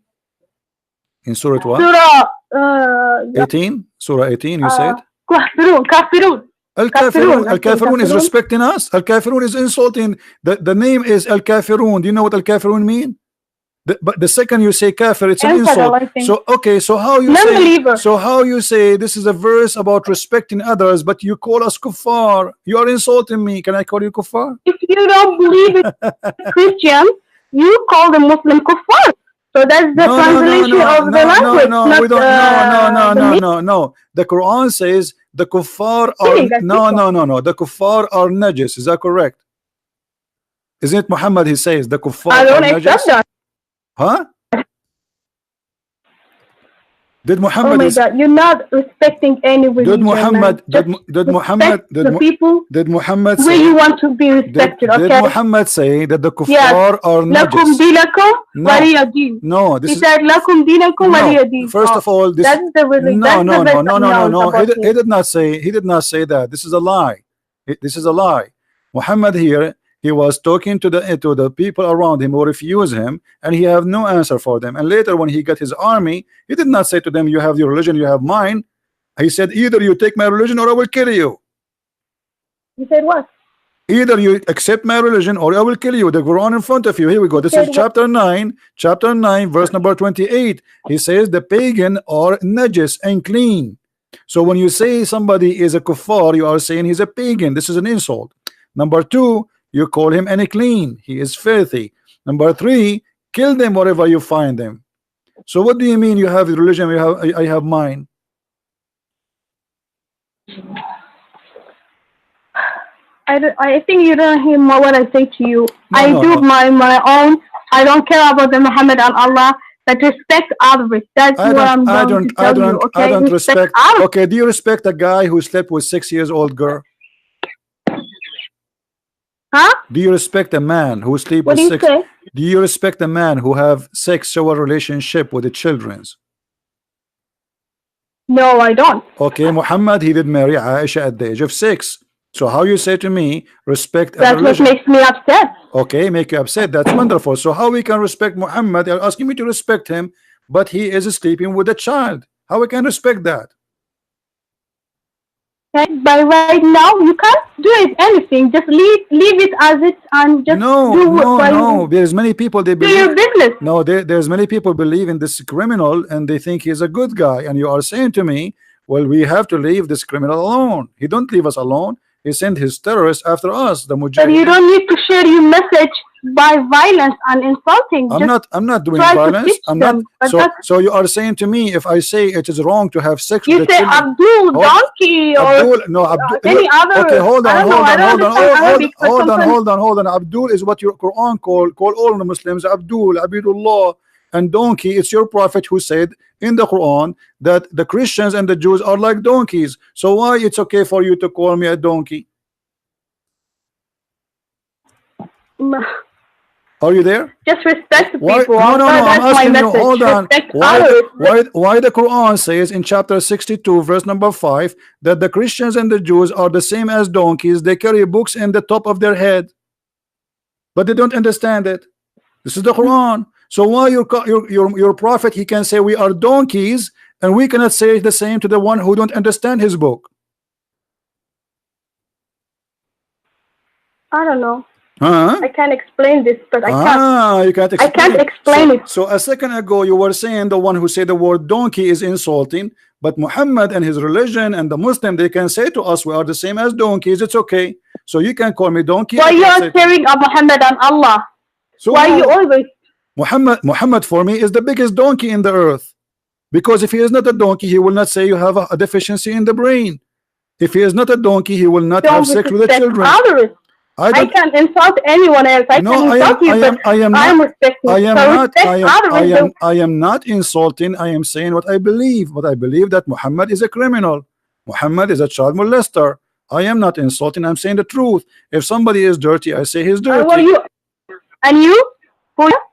In Surah what? Surah 18. Surah 18. You said. Kafirun. Al-Kafirun is respecting us. Al-Kafirun is insulting. The name is Al-Kafirun. Do you know what Al-Kafirun mean? But the second you say kafir, it's an insult. So okay, so how you say this is a verse about respecting others, but you call us kuffar? You are insulting me. Can I call you kuffar? If you don't believe in Christian, you call the Muslim kuffar. So that's the translation of the language. No. The Quran says the kuffar are no. The kuffar are najis. Is that correct? Isn't it Muhammad? He says the kuffar I don't are accept najis. that. Huh? Did Muhammad? Oh my God! You're not respecting any religion. Did Muhammad? The people? Did Muhammad say? Where you want to be respected? Did Muhammad say that the kuffar are najis? Lakum dinakum waliya din. No, this he said lakum dinakum waliya din. First of all, this that's the religion. No. He did not say that. This is a lie. This is a lie. Muhammad here. He was talking to the people around him who refuse him, and he have no answer for them. And later, when he got his army, he did not say to them, "You have your religion, you have mine." He said, "Either you take my religion, or I will kill you." He said what? Either you accept my religion, or I will kill you. The Quran in front of you. Here we go. This is chapter 9, verse number 28. He says the pagan are najis and clean. So when you say somebody is a kuffar, you are saying he's a pagan. This is an insult. Number 2. You call him unclean. He is filthy. Number 3, kill them wherever you find them. So what do you mean you have religion? I have mine. I think you don't hear what I say to you. I do my own. I don't care about the Muhammad and Allah. But respect others. That's what I'm going to tell you. Okay? I don't respect. Okay, do you respect a guy who slept with 6-year-old girl? Huh? Do you respect a man who sleep with six? Do you respect a man who have sexual relationship with the children's? No, I don't. Okay, Muhammad, he did marry Aisha at the age of 6. So how you say to me respect? That's what makes me upset. Okay, make you upset. That's wonderful. So how we can respect Muhammad? You're asking me to respect him, but he is sleeping with a child. How we can respect that? Okay, by right now you can't do it anything. Just leave it as it and just no. There's many people they believe. Do your business. No, there's many people believe in this criminal and they think he's a good guy. And you are saying to me, well, we have to leave this criminal alone. He don't leave us alone. He sent his terrorists after us. The Mujahideen. But you don't need to share your message by violence and insulting. I'm not doing violence. I'm not. So you are saying to me, if I say it is wrong to have sex with the children, Abdul, donkey, or any other. Okay, hold on. Abdul is what your Quran call all the Muslims. Abdul, Abidullah. and donkey, it's your prophet who said in the Quran that the Christians and the Jews are like donkeys. So why it's okay for you to call me a donkey? Are you there? Just respect the Why? people. No, I'm asking you, hold on. Respect Why the Quran says in chapter 62 verse number 5 that the Christians and the Jews are the same as donkeys? They carry books in the top of their head, but they don't understand it. This is the Quran. So why your prophet, he can say we are donkeys, and we cannot say the same to the one who don't understand his book? I don't know. Huh? I can't explain this, but I can't. You can't explain. I can't explain it. So a second ago you were saying the one who said the word donkey is insulting, but Muhammad and his religion and the Muslim, they can say to us we are the same as donkeys. It's okay. So you can call me donkey. Why you are staring at Muhammad and Allah? So why you always? Muhammad for me is the biggest donkey in the earth, because if he is not a donkey, he will not say you have a deficiency in the brain. If he is not a donkey, he will not have sex with the children. Others. I can't insult anyone else. I am not insulting. I am saying what I believe. What I believe that Muhammad is a criminal. Muhammad is a child molester. I am not insulting. I'm saying the truth. If somebody is dirty, I say he's dirty. Who are you? And you?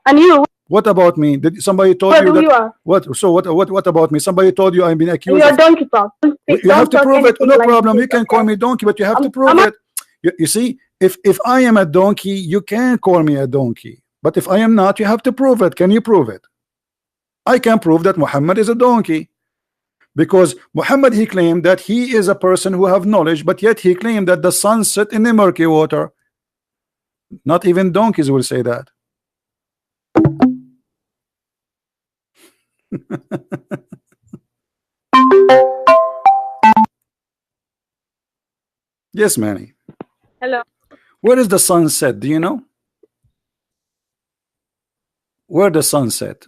And you? What about me? Did somebody told you that? You are? What? So what about me? Somebody told you I'm being accused. You're donkey talk. You have to prove it. No problem. You can call me donkey, but you have to prove it. You see, if I am a donkey, you can call me a donkey. But if I am not, you have to prove it. Can you prove it? I can prove that Muhammad is a donkey, because Muhammad, he claimed that he is a person who have knowledge, but yet he claimed that the sun set in the murky water. Not even donkeys will say that. Yes, Manny. Hello. Where is the sunset? Do you know? Where the sunset?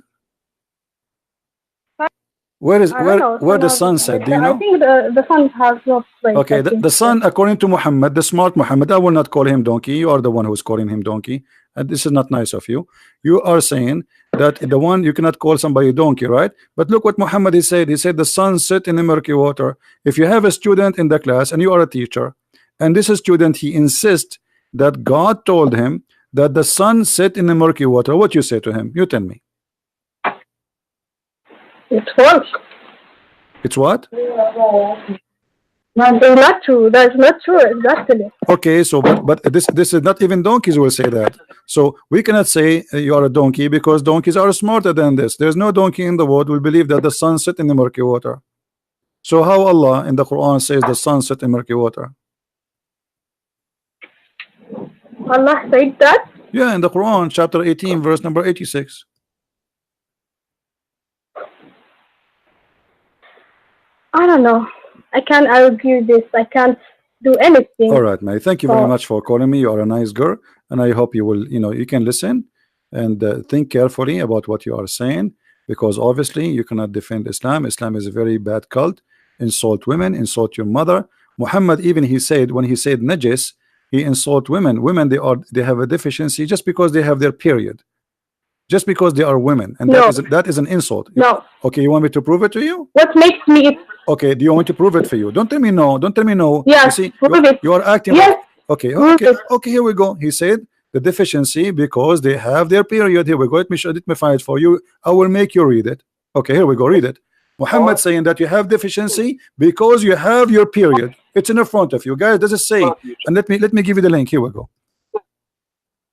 Where the sunset? Do you know? I think the sun has no place. Okay, the sun, according to Muhammad, the smart Muhammad, I will not call him donkey. You are the one who is calling him donkey, and this is not nice of you. You are saying that the one, you cannot call somebody donkey, right? But look what Muhammad he said. He said the sun set in the murky water. If you have a student in the class and you are a teacher, and this student, he insists that God told him that the sun set in the murky water, what you say to him? You tell me. It's false. It's what? It's not true. That's not true. Exactly. Okay, so but this is not even donkeys will say that. So we cannot say you are a donkey, because donkeys are smarter than this. There's no donkey in the world will believe that the sun set in the murky water. So how Allah in the Quran says the sun set in murky water? Allah said that? Yeah, in the Quran, chapter 18, verse number 86. I don't know. I can't argue this. I can't do anything. All right, Mary. Thank you very much for calling me. You are a nice girl, and I hope you will, you can listen and think carefully about what you are saying, because obviously you cannot defend Islam. Islam is a very bad cult. Insult women, insult your mother. Muhammad, even he said, when he said najis, he insult women. Women, they have a deficiency just because they have their period, just because they are women, and that is an insult. No. Okay, you want me to prove it to you? What makes me? Okay, do you want me to prove it for you? Don't tell me no. Don't tell me no. Yes, you see, prove it. you are acting. Yes. Like, okay. Here we go. He said the deficiency because they have their period. Here we go. Let me find it for you. I will make you read it. Okay, here we go. Read it. Muhammad saying that you have deficiency because you have your period. It's in the front of you, guys. Does it say? And let me give you the link. Here we go.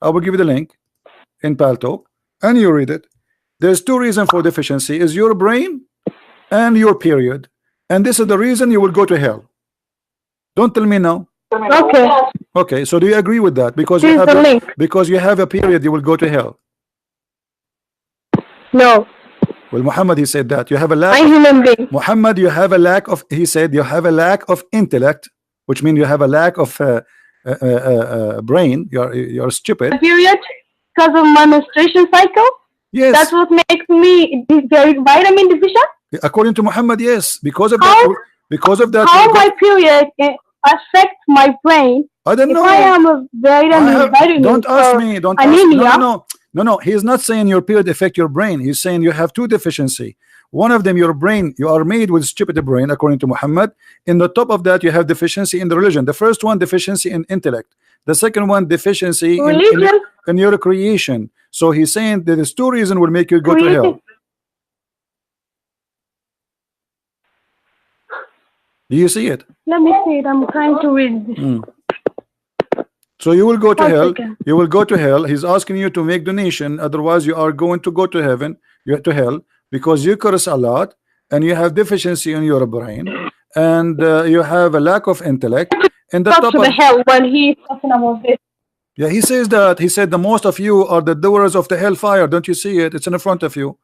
I will give you the link in Paltalk, and you read it. There's two reasons for deficiency: is your brain and your period, and this is the reason you will go to hell. Don't tell me no. Okay. Okay. So do you agree with that? Because you have a period, you will go to hell. No. Well, Muhammad, he said that you have a lack. I'm human being. Muhammad, you have a lack of. He said you have a lack of intellect, which means you have a lack of brain. You're stupid. A period because of my menstruation cycle. Yes. That's what makes me vitamin deficient. According to Muhammad, yes. Because of that. Because of that. How my period affects my brain? I don't know. If I am a vitamin. Don't ask me. Don't anemia. No. No, he is not saying your period affect your brain. He's saying you have two deficiency. One of them, your brain, you are made with stupid brain according to Muhammad. In the top of that, you have deficiency in the religion. The first one, deficiency in intellect. The second one, deficiency in your creation. So he's saying that there's two reasons will make you go to hell. Do you see it? Let me see it. I'm trying to read this. So you will go to hell. You will go to hell. He's asking you to make donation. Otherwise, you are going to go to heaven. You to hell because you curse a lot and you have deficiency in your brain and you have a lack of intellect. And the top to the hell when he's talking about this. Yeah, he says that. He said the most of you are the doers of the hellfire. Don't you see it? It's in front of you.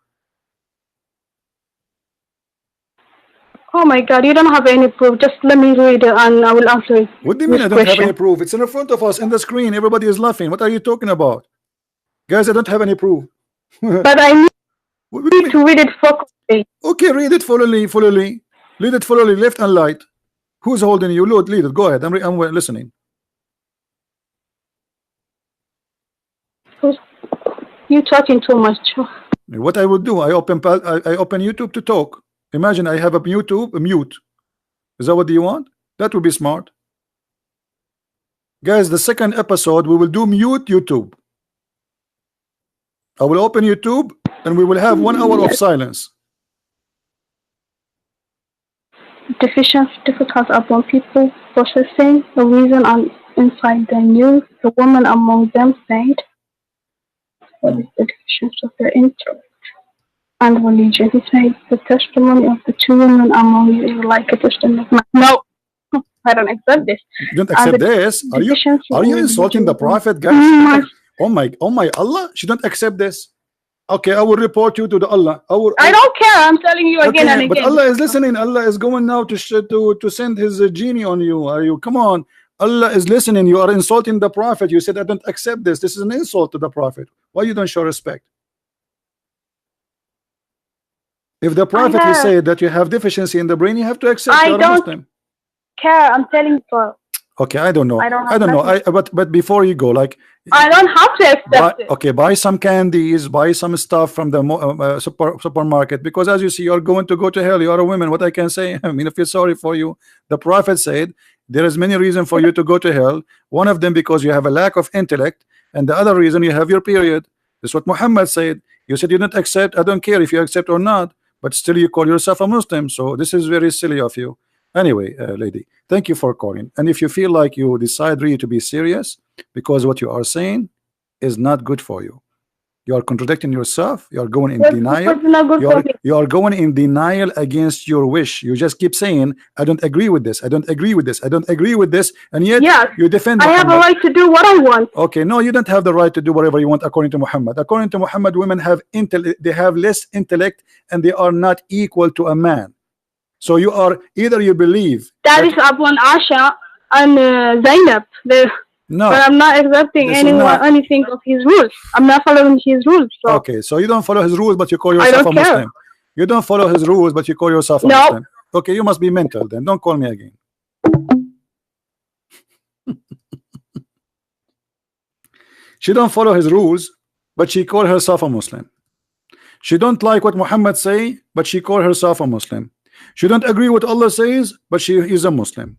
Oh my God, you don't have any proof. Just let me read it and I will answer it. What do you mean I don't have any proof? It's in front of us in the screen. Everybody is laughing. What are you talking about? Guys, I don't have any proof. But I need to read it fully. Okay, read it fully. Read it fully, left and right. Who's holding you? Lord, lead it. Go ahead. I'm listening. You talking too much. What I would do, I open YouTube to talk. Imagine I have a YouTube mute. Is that what you want? That would be smart. Guys, the second episode we will do mute YouTube. I will open YouTube and we will have 1 hour of silence. Deficiency difficult upon people processing the reason inside the news. The woman among them said, what is the deficiency of their intellect and religion? He said, the testimony of the two women among you is like a testimony of no, I don't accept this. You don't accept this? Are you insulting the prophet, guys? Oh my Allah, she don't accept this. Okay, I will report you to the Allah. I don't care. I'm telling you again and again. But Allah is listening. Allah is going now to send his genie on you. Are you? Come on. Allah is listening. You are insulting the prophet. You said I don't accept this. This is an insult to the prophet. Why you don't show respect? If the prophet he said that you have deficiency in the brain, you have to accept. I don't care. I'm telling you. Okay, I don't know. I don't know. But before you go, like I don't have to accept it. Okay, buy some candies, buy some stuff from the supermarket, because as you see, you're going to go to hell. You are a woman. What I can say, I mean, I feel sorry for you. The prophet said there is many reasons for you to go to hell. One of them because you have a lack of intellect, and the other reason you have your period. That's what Muhammad said. You said you don't accept. I don't care if you accept or not, but still you call yourself a Muslim. So this is very silly of you. Anyway, lady, thank you for calling. And if you feel like you decide really to be serious, because what you are saying is not good for you, you are contradicting yourself. You are going in denial. You are going in denial against your wish. You just keep saying, I don't agree with this. I don't agree with this. I don't agree with this. And yet you defend Muhammad. I have a right to do what I want. Okay, no, you don't have the right to do whatever you want according to Muhammad. According to Muhammad, women have they have less intellect and they are not equal to a man. So you are either you believe that is upon Asha and Zainab. No, but I'm not accepting anything of his rules. I'm not following his rules. So. Okay, so you don't follow his rules, but you call yourself a Muslim. You don't follow his rules, but you call yourself a Muslim. Okay, you must be mental then. Don't call me again. She don't follow his rules, but she call herself a Muslim. She don't like what Muhammad say, but she call herself a Muslim. She don't agree with Allah says, but she is a Muslim.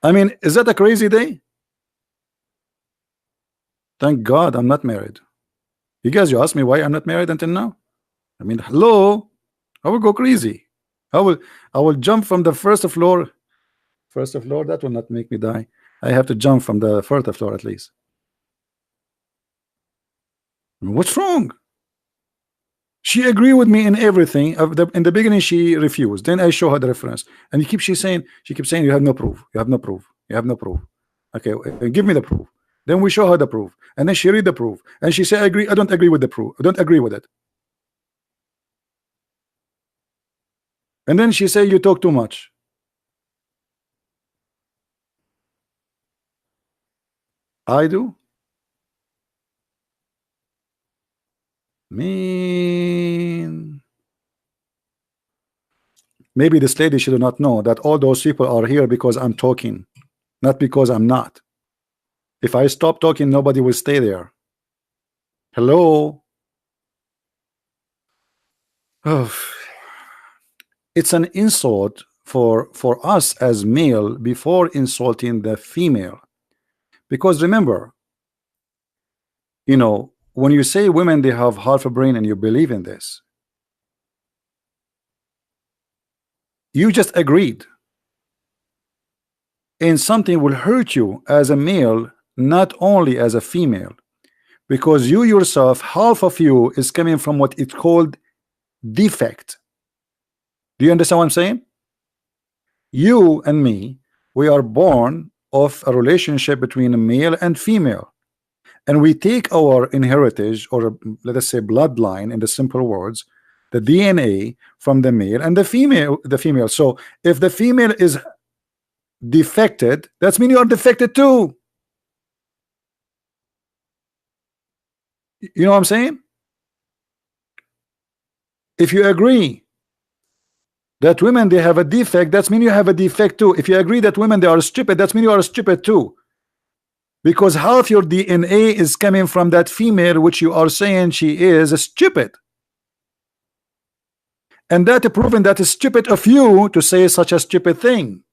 I mean, is that a crazy day? Thank God I'm not married. You guys, you ask me why I'm not married until now. I mean, hello, I will go crazy. I will jump from the first floor. First floor, that will not make me die. I have to jump from the fourth floor at least. What's wrong? She agreed with me in everything. In the beginning, she refused. Then I show her the reference, and she keeps saying, you have no proof. You have no proof. You have no proof. Okay, give me the proof. Then we show her the proof, and then she read the proof, and she said, I agree. I don't agree with the proof. I don't agree with it. And then she said, you talk too much. I do. Mean. Maybe this lady should not know that all those people are here because I'm talking, not because I'm not. If I stop talking, nobody will stay there. Hello. Oh, it's an insult for us as male before insulting the female, because remember, you know, when you say women they have half a brain and you believe in this, you just agreed and something will hurt you as a male, not only as a female, because you yourself, half of you is coming from what it's called defect. Do you understand what I'm saying? You and me, we are born of a relationship between a male and female, and we take our inheritance, or let us say bloodline in the simple words, the DNA from the male and the female. So if the female is defected, that's mean you are defected too. You know what I'm saying? If you agree that women they have a defect, that's mean you have a defect too. If you agree that women they are stupid, that's mean you are stupid too, because half your DNA is coming from that female which you are saying she is stupid, and that proving that is stupid of you to say such a stupid thing.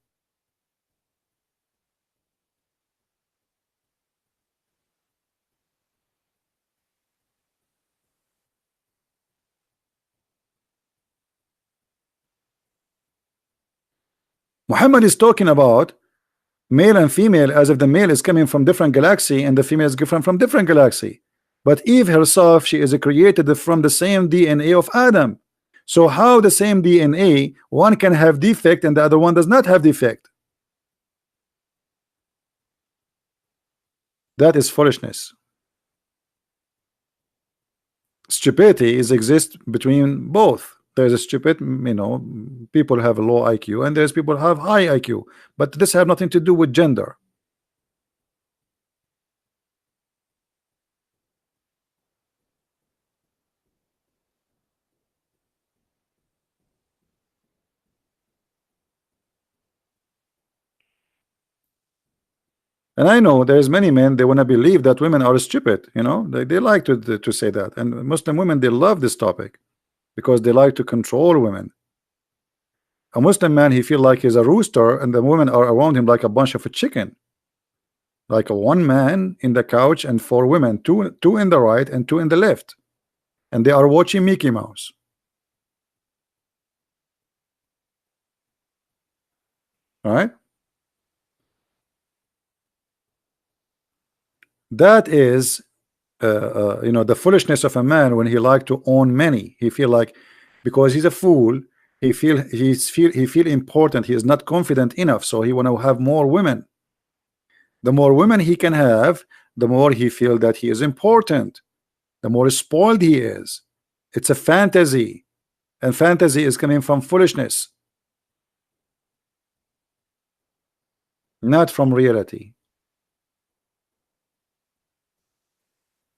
Muhammad is talking about male and female as if the male is coming from different galaxy and the female is different from different galaxy. But Eve herself, she is created from the same DNA of Adam. So how the same DNA, one can have defect and the other one does not have defect? That is foolishness. Stupidity is exist between both. There's a stupid, you know, people have a low IQ and there's people have high IQ, but this have nothing to do with gender. And I know there's many men, they want to believe that women are stupid, you know, they like to say that. And Muslim women, they love this topic because they like to control women. A Muslim man, he feel like he's a rooster and the women are around him like a bunch of a chicken. Like a one man in the couch and four women, two in the right and two in the left. And they are watching Mickey Mouse. All right? That is you know, the foolishness of a man when he like to own many. He feel like because he's a fool, he feel important, he is not confident enough, so he want to have more women. The more women he can have, the more he feel that he is important, the more spoiled he is. It's a fantasy, and fantasy is coming from foolishness, not from reality.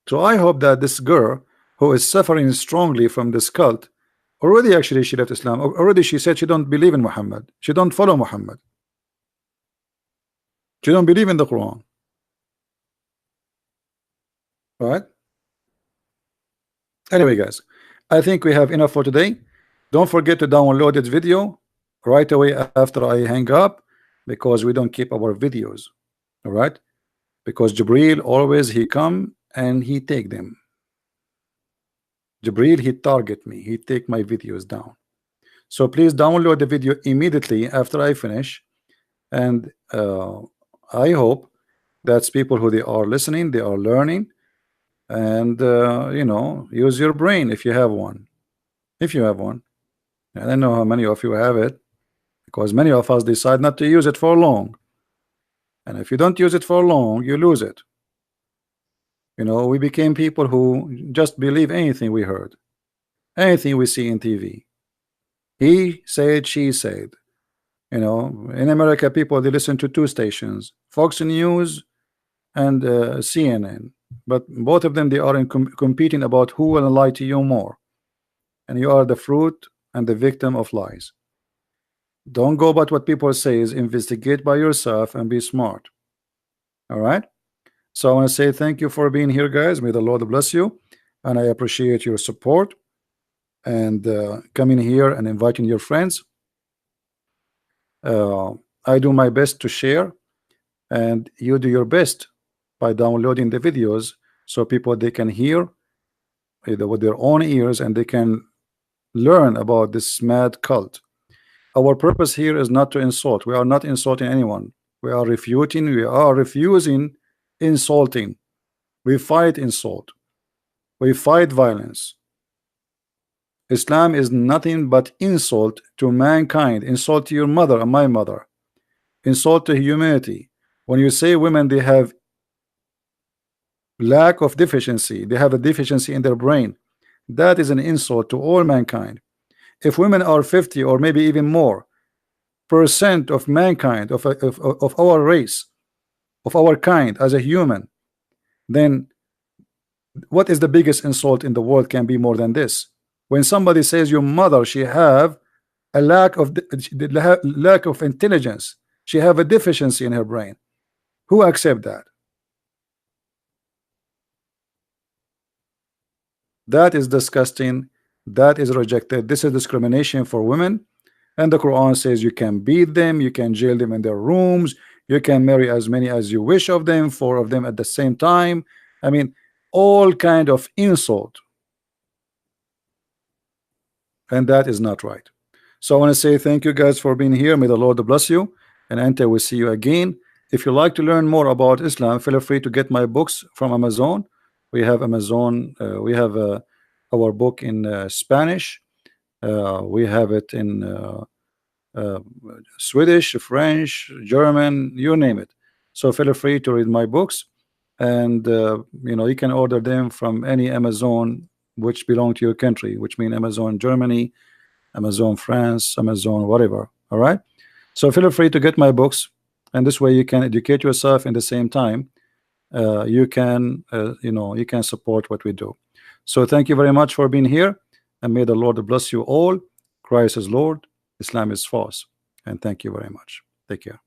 So I hope that this girl who is suffering strongly from this cult, already actually she left Islam, already she said she don't believe in Muhammad, she don't follow Muhammad, she don't believe in the Quran. All right? Anyway guys, I think we have enough for today. Don't forget to download this video right away after I hang up, because we don't keep our videos. All right? Because Jibril always he come and he take them. Jibril he target me, he take my videos down. So please download the video immediately after I finish, and I hope that's people who they are listening, they are learning, and you know, use your brain if you have one. If you have one. I don't know how many of you have it, because many of us decide not to use it for long, and if you don't use it for long, you lose it. You know, we became people who just believe anything we heard, anything we see in TV. He said, she said. You know, in America, people they listen to two stations, Fox News and CNN, but both of them they are competing about who will lie to you more, and you are the fruit and the victim of lies. Don't go about what people say, is investigate by yourself and be smart. All right? So I want to say thank you for being here, guys. May the Lord bless you. and I appreciate your support and coming here and inviting your friends. I do my best to share, and you do your best by downloading the videos so people they can hear either with their own ears and they can learn about this mad cult. Our purpose here is not to insult. We are not insulting anyone. We are refuting. We are refusing insulting. We fight insult. We fight violence. Islam is nothing but insult to mankind, insult to your mother and my mother, insult to humanity. When you say women they have lack of deficiency, they have a deficiency in their brain, that is an insult to all mankind. If women are 50 or maybe even more percent of mankind, of our race, of our kind as a human, then what is the biggest insult in the world can be more than this? When somebody says your mother, she have a lack of intelligence, she have a deficiency in her brain, who accept that? That is disgusting. That is rejected. This is discrimination for women, and the Quran says you can beat them, you can jail them in their rooms, you can marry as many as you wish of them, 4 of them at the same time. I mean, all kind of insult, and that is not right. So I want to say thank you guys for being here. May the Lord bless you, and Ante will see you again. If you like to learn more about Islam, feel free to get my books from Amazon. We have Amazon. We have our book in Spanish. We have it in Swedish, French, German, you name it. So feel free to read my books, and you know, you can order them from any Amazon which belong to your country, which mean Amazon Germany, Amazon France, Amazon whatever. All right, so feel free to get my books, and this way you can educate yourself in the same time. You can you know, you can support what we do. So thank you very much for being here, and may the Lord bless you all. Christ is Lord, Islam is false, and thank you very much. Take care.